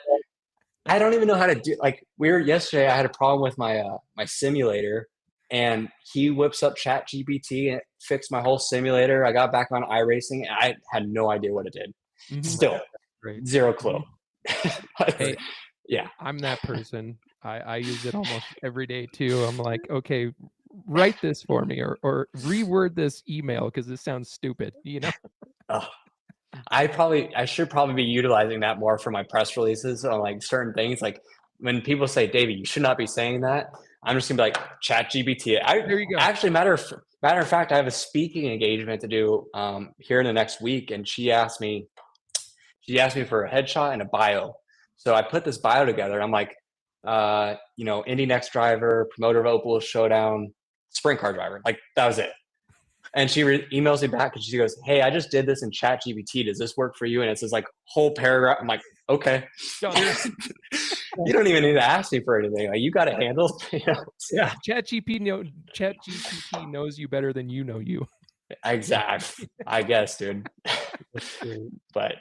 I don't even know how to do. Like yesterday, I had a problem with my my simulator, and he whips up Chat GPT and it fixed my whole simulator. I got back on iRacing and I had no idea what it did. Still, zero clue. Hey, yeah, I'm that person. I use it almost every day too. I'm like, okay, write this for me or reword this email because this sounds stupid, you know. I should probably be utilizing that more for my press releases on like certain things. Like when people say, Davey, you should not be saying that, I'm just gonna be like Chat GPT. There you go. Actually, matter of fact, I have a speaking engagement to do here in the next week, and she asked me for a headshot and a bio. So I put this bio together. I'm like, Indy Next driver, promoter of Opal Showdown, sprint car driver. Like that was it. And she emails me back and she goes, hey, I just did this in Chat GPT. Does this work for you? And it says like whole paragraph. I'm like, okay. You don't even need to ask me for anything. Like you got it handled. Yeah. Chat GPT knows you better than you know you. Exactly. I guess, dude. But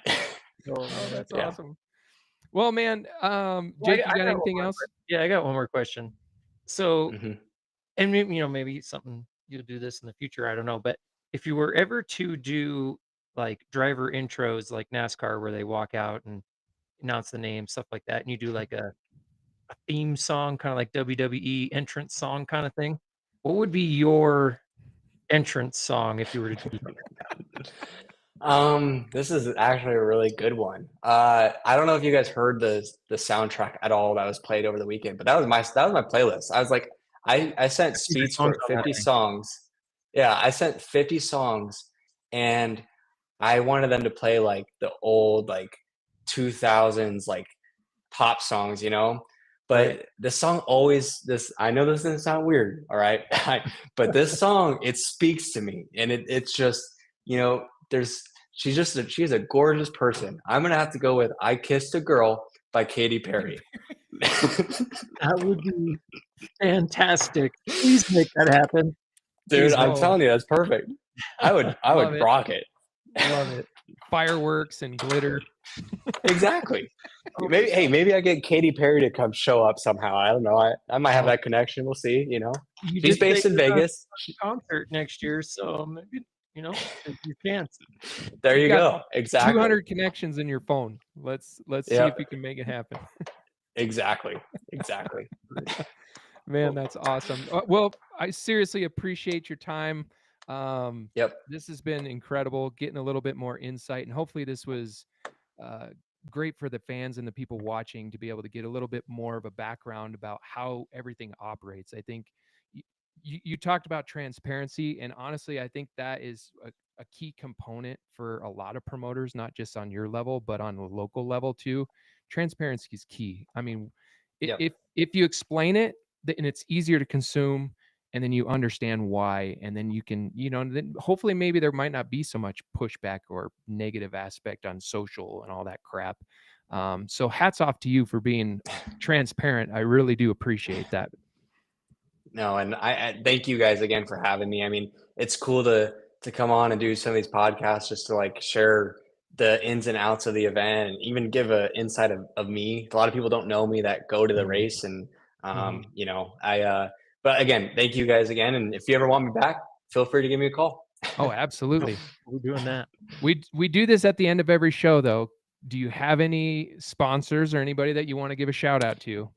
Oh, that's Yeah. awesome. Well, man, Well, Jake, I you got got one anything more else? Yeah, I got one more question. So, Mhm. and maybe, maybe something you'll do this in the future, I don't know, but if you were ever to do like driver intros like NASCAR where they walk out and announce the name, stuff like that, and you do like a theme song, kind of like WWE entrance song kind of thing, what would be your entrance song if you were to do This is actually a really good one. I don't know if you guys heard the soundtrack at all that was played over the weekend, but that was my playlist. I was like, I sent your Speeds songs for on that 50 thing? songs. Yeah, I sent 50 songs, and I wanted them to play like the old like 2000s like pop songs, you know. Right. But the song always this. I know this doesn't sound weird, all right, but this song it speaks to me, and it's just there's she's a gorgeous person. I'm gonna have to go with "I Kissed a Girl" by Katy Perry. That would be fantastic. Please make that happen. Dude, Please I'm make Oh, telling you, that's perfect. I love would it. rock it. Love it. Fireworks and glitter. Exactly. Oh my Maybe I get Katy Perry to come show up somehow. I don't know. I might have Oh, that connection. We'll see. You She's did say based in you're going to Vegas. concert next year, so maybe, there's your chance. There you you got go. Exactly. 200 connections in your phone. Let's see Yeah. if you can make it happen. Exactly. Exactly. Man, that's awesome. Well, I seriously appreciate your time. Yep. This has been incredible, getting a little bit more insight, and hopefully this was uh, great for the fans and the people watching to be able to get a little bit more of a background about how everything operates. I think you talked about transparency, and honestly, I think that is a key component for a lot of promoters, not just on your level, but on a local level too. Transparency is key. I mean, Yep. if you explain it, and it's easier to consume, and then you understand why, and then you can, then hopefully maybe there might not be so much pushback or negative aspect on social and all that crap. So hats off to you for being transparent. I really do appreciate that. No, and I thank you guys again for having me. I mean, it's cool to come on and do some of these podcasts just to like share the ins and outs of the event and even give a insight of me. A lot of people don't know me that go to the Mhm. race, and Mhm. but again, thank you guys again. And if you ever want me back, feel free to give me a call. Oh, absolutely. We're doing that. We do this at the end of every show, though. Do you have any sponsors or anybody that you want to give a shout out to?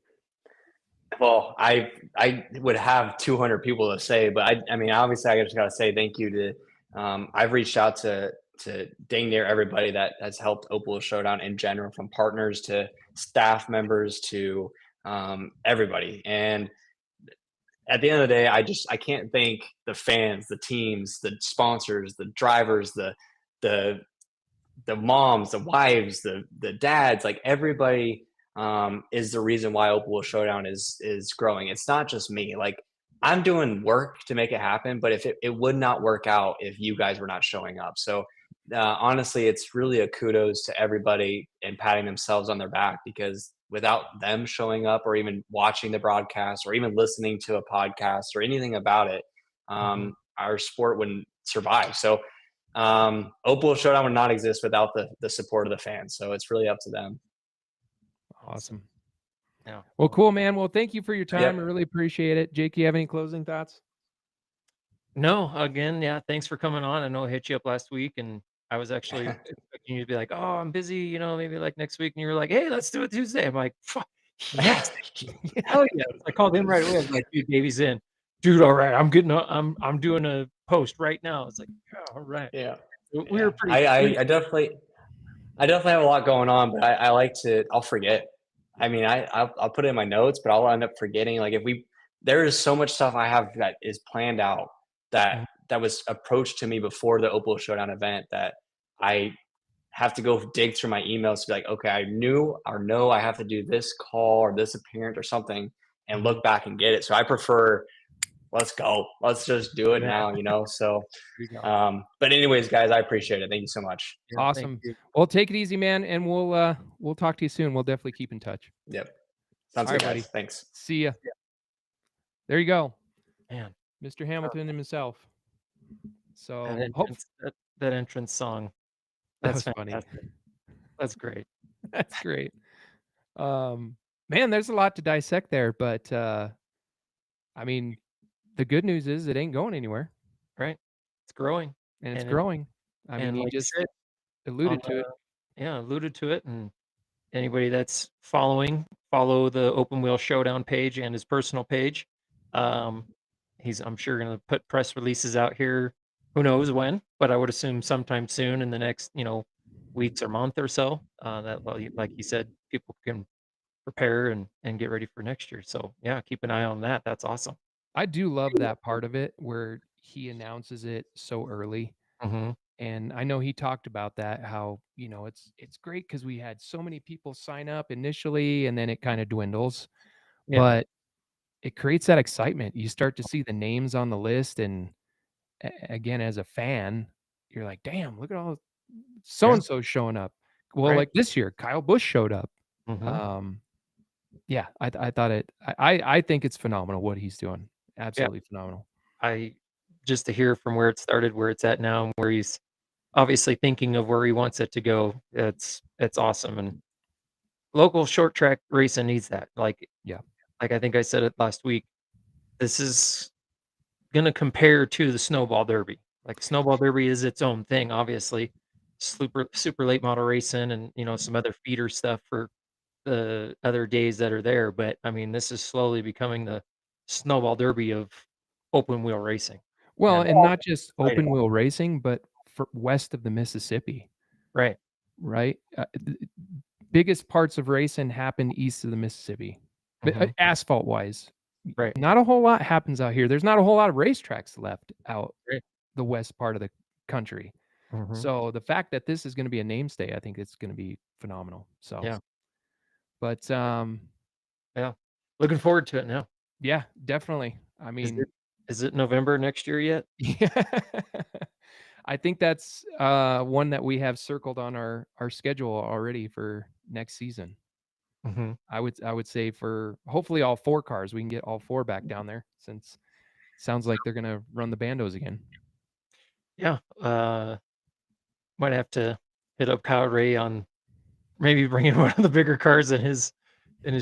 Well, I would have 200 people to say, but I mean, obviously, I just got to say thank you to. I've reached out to dang near everybody that has helped Opal Showdown in general, from partners to staff members to everybody. And at the end of the day, I can't thank the fans, the teams, the sponsors, the drivers, the the moms, the wives, the dads, like everybody is the reason why Opal Showdown is growing. It's not just me. Like I'm doing work to make it happen, but if it would not work out if you guys were not showing up. So honestly, it's really a kudos to everybody and patting themselves on their back, because without them showing up or even watching the broadcast or even listening to a podcast or anything about it, our sport wouldn't survive. So Opal Showdown would not exist without the support of the fans. So it's really up to them. Awesome. Yeah. Well, cool, man. Well, thank you for your time. Yep. I really appreciate it. Jake, you have any closing thoughts? No, again, yeah, thanks for coming on. I know I hit you up last week, and I was actually expecting you to be like, "Oh, I'm busy, maybe like next week." And you were like, "Hey, let's do it Tuesday." I'm like, "Fuck, yes, hell yeah!" I called him right away. I was like, "Dude, Davey's in." Dude, all right, I'm doing a post right now. It's like, yeah, all right. Yeah. We were pretty. I definitely have a lot going on, but I like to. I'll forget. I mean, I'll put it in my notes, but I'll end up forgetting. Like there is so much stuff I have that is planned out Mhm. that was approached to me before the Opal Showdown event that I have to go dig through my emails to be like, okay, I knew or know I have to do this call or this appearance or something, and look back and get it. So I prefer, let's go, let's just do it Yeah. now. So, There you go. but anyways, guys, I appreciate it. Thank you so much. Yeah, thank Awesome. you. Well, take it easy, man, and we'll talk to you soon. We'll definitely keep in touch. Yep. Sounds All good, right, buddy. guys. Thanks. See ya. There you go, Man, Mr. Hamilton himself. So that hope entrance, that entrance song. that That's was funny. fantastic. That's great. That's great. Man, there's a lot to dissect there, but I mean, the good news is it ain't going anywhere, Right. It's growing. and it's And it, growing. I mean, and he like you just said, on alluded to it. yeah, alluded to it. And anybody that's follow the Open Wheel Showdown page and his personal page. Um, he's, I'm sure, going to put press releases out here. Who knows when, but I would assume sometime soon in the next, weeks or month or so. That, well, like you said, people can prepare and get ready for next year. So yeah, keep an eye on that. That's awesome. I do love that part of it where he announces it so early. Hmm. And I know he talked about that, how, it's great because we had so many people sign up initially and then it kind of dwindles. Yeah. But it creates that excitement. You start to see the names on the list, and again, as a fan, you're like, "Damn, look at all so Yeah. and so showing up." Well, Right. like this year, Kyle Busch showed up. Hmm. Um, yeah, I thought I think it's phenomenal what he's doing. Yeah. Absolutely phenomenal. I just to hear from where it started, where it's at now, and where he's obviously thinking of where he wants it to go. It's awesome. And local short track racing needs that. Yeah. Like I think I said it last week. This is gonna compare to the snowball derby. Like snowball derby is its own thing, obviously. Super late model racing and some other feeder stuff for the other days that are there. But I mean, this is slowly becoming the snowball derby of open wheel racing. Well, And and not just exciting. open wheel racing, but for west of the Mississippi, Right. right? Biggest parts of racing happen east of the Mississippi, but Hmm. asphalt wise, Right. not a whole lot happens out here. There's not a whole lot of racetracks left out Right. the west part of the country. Hmm. So the fact that this is going to be a namestay, I think it's going to be phenomenal. So, Yeah. but Yeah. Looking forward to it now. yeah, definitely. I Is mean, it is it November next year yet? yeah. I think that's one that we have circled on our schedule already for next season. Hmm. I would say for hopefully all four cars, we can get all four back down there, since it sounds like they're gonna run the bandos again. Yeah. Might have to hit up Kyle Ray on maybe bringing one of the bigger cars in his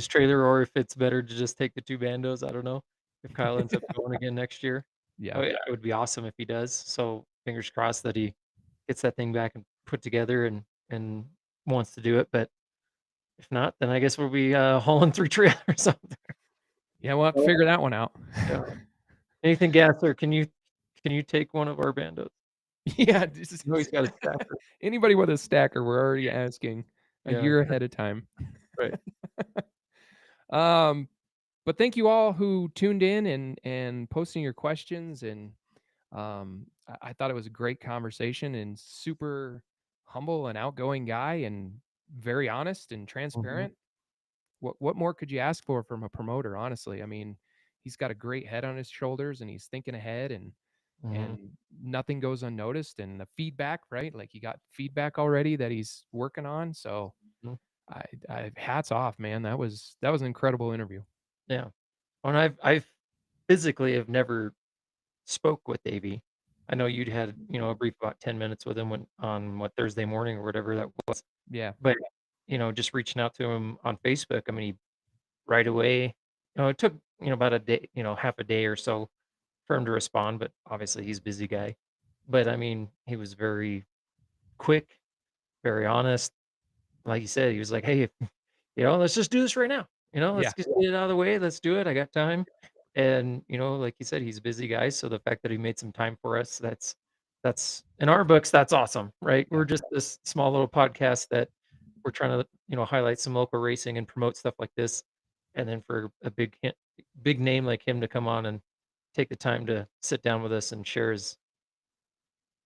trailer, or if it's better to just take the two bandos. I don't know if Kyle ends up going again next year. Oh Yeah. yeah, it would be awesome if he does. So fingers crossed that he gets that thing back and put together and wants to do it. But if not, then I guess we'll be hauling three trailers out there. Yeah, we'll have to figure that one out. Yeah. Nathan Gasser, can you take one of our bandos? Yeah, this is I know he's got a stacker. anybody with a stacker, we're already asking a Yeah. year ahead of time. Right. Um, but thank you all who tuned in and posting your questions, and I thought it was a great conversation, and super humble and outgoing guy, and very honest and Hmm. transparent. What more could you ask for from a promoter, honestly? I mean, he's got a great head on his shoulders, and he's thinking ahead, Hmm. and nothing goes unnoticed, and the feedback, right? Like, he got feedback already that he's working on. So I hats off, man. That was an incredible interview. Yeah. And I've physically have never spoke with Davey. I know you'd had, a brief about 10 minutes with him on what Thursday morning or whatever that was. Yeah. But, just reaching out to him on Facebook, I mean, he right away, it took, about a day, half a day or so for him to respond, but obviously he's a busy guy. But I mean, he was very quick, very honest. Like you said, he was like, "Hey, let's just do this right now. Yeah. Let's just get it out of the way. Let's do it. I got time." And, like you said, he's a busy guy. So the fact that he made some time for us, that's in our books, that's awesome, right? Yeah. We're just this small little podcast that we're trying to, highlight some local racing and promote stuff like this. And then for a big name like him to come on and take the time to sit down with us and share his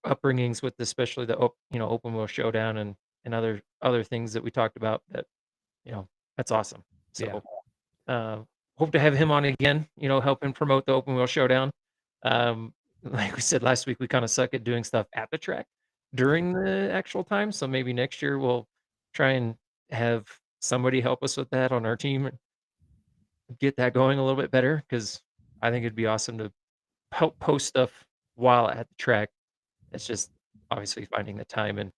upbringings with especially the open wheel showdown and other things that we talked about that that's awesome. Yeah. So hope to have him on again, help him promote the open wheel showdown. Like we said last week, we kind of suck at doing stuff at the track during the actual time, so maybe next year we'll try and have somebody help us with that on our team and get that going a little bit better, because I think it'd be awesome to help post stuff while at the track. It's just obviously finding the time and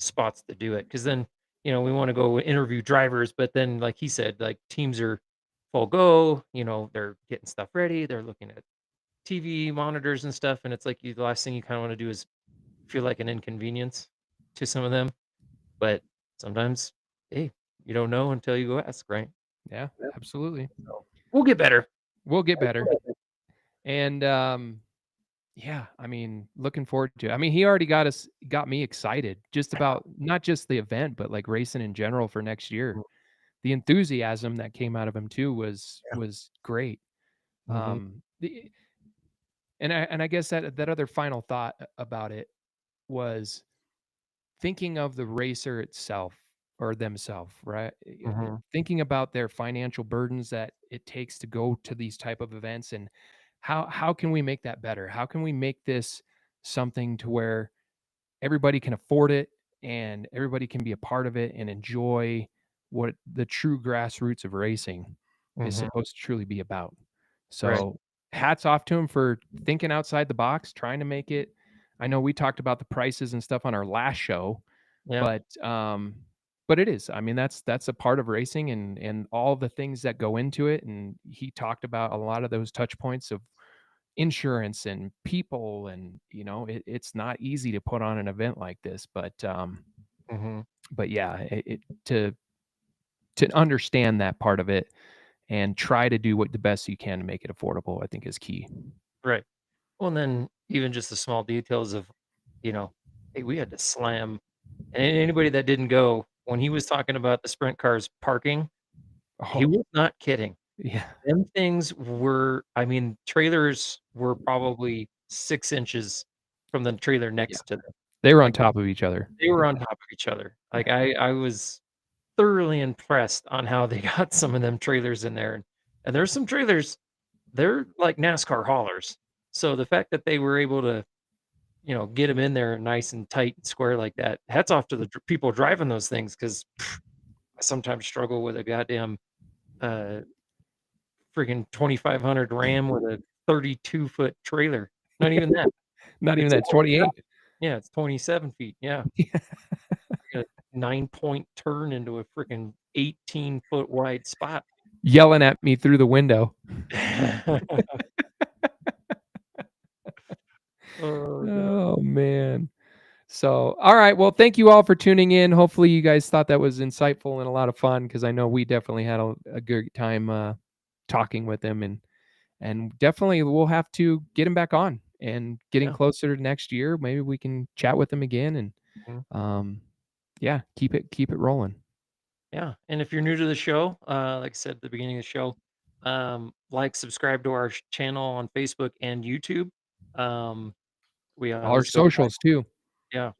spots to do it. Because then, we want to go interview drivers, but then, like he said, like teams are full go. They're getting stuff ready. They're looking at TV monitors and stuff, and it's like the last thing you kind of want to do is feel like an inconvenience to some of them. But sometimes, hey, you don't know until you go ask, right? Yeah, absolutely. So we'll get better. We'll get better. And yeah, I mean, looking forward to it. I mean, he already got me excited just about not just the event, but like racing in general for next year. The enthusiasm that came out of him too was great. The and I guess that other final thought about it was thinking of the racer itself or themselves, right? Thinking about their financial burdens that it takes to go to these type of events, and how can we make that better? How can we make this something to where everybody can afford it and everybody can be a part of it and enjoy what the true grassroots of racing is supposed to truly be about. So hats off to him for thinking outside the box, trying to make it. I know we talked about the prices and stuff on our last show, Yeah. but it is. I mean, that's a part of racing and all the things that go into it. And he talked about a lot of those touch points of insurance and people, and it's not easy to put on an event like this, but yeah, to understand that part of it and try to do what the best you can to make it affordable, I think is key. Right. Well, and then even just the small details of, hey, we had to slam. And anybody that didn't go, when he was talking about the sprint cars parking, he Oh, was not kidding. yeah. Them things were, I mean, trailers were probably 6 inches from the trailer next to them. They were on Like, top of each other. they were on top of each other. Like, I was thoroughly impressed on how they got some of them trailers in there. And there's some trailers, they're like NASCAR haulers. So the fact that they were able to, get them in there nice and tight and square like that, hats off to the people driving those things, because I sometimes struggle with a goddamn uh, freaking 2,500 Ram with a 32-foot trailer. Not even that. Not even It's that. 28. Yeah, it's 27 feet. Yeah. A 9-point turn into a freaking 18-foot wide spot. Yelling at me through the window. Oh man. So, all right. Well, thank you all for tuning in. Hopefully you guys thought that was insightful and a lot of fun, because I know we definitely had a good time talking with him, and definitely we'll have to get him back on and getting closer to next year. Maybe we can chat with him again and yeah, keep it rolling. Yeah. And if you're new to the show, like I said at the beginning of the show, subscribe to our channel on Facebook and YouTube. We All our let's go live. socials too. Yeah.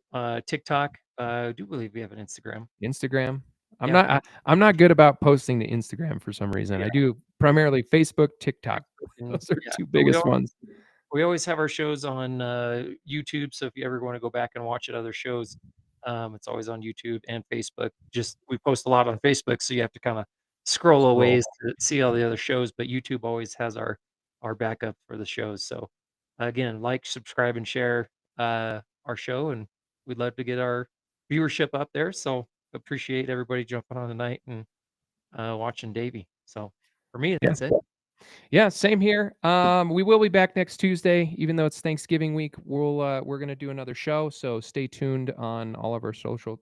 TikTok. I do believe we have an Instagram. I'm not good about posting to Instagram for some reason. Yeah. I do primarily Facebook, TikTok. Those are two biggest ones. We always have our shows on YouTube, so if you ever want to go back and watch other shows, it's always on YouTube and Facebook. Just we post a lot on Facebook, so you have to kind of scroll a ways to see all the other shows, but YouTube always has our backup for the shows. So again, like, subscribe, and share our show, and we'd love to get our viewership up there. So appreciate everybody jumping on tonight and watching Davey. So for me, that's it. Yeah, same here. We will be back next Tuesday, even though it's Thanksgiving week. We're gonna do another show, so stay tuned on all of our social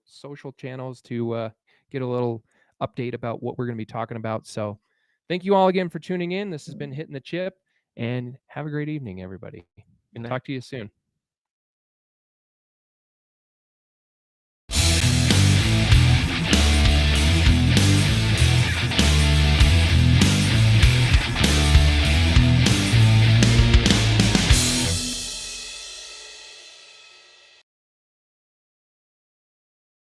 channels to get a little update about what we're gonna be talking about. So, thank you all again for tuning in. This has been Hitting the Chip, and have a great evening, everybody. Good night. Talk to you soon.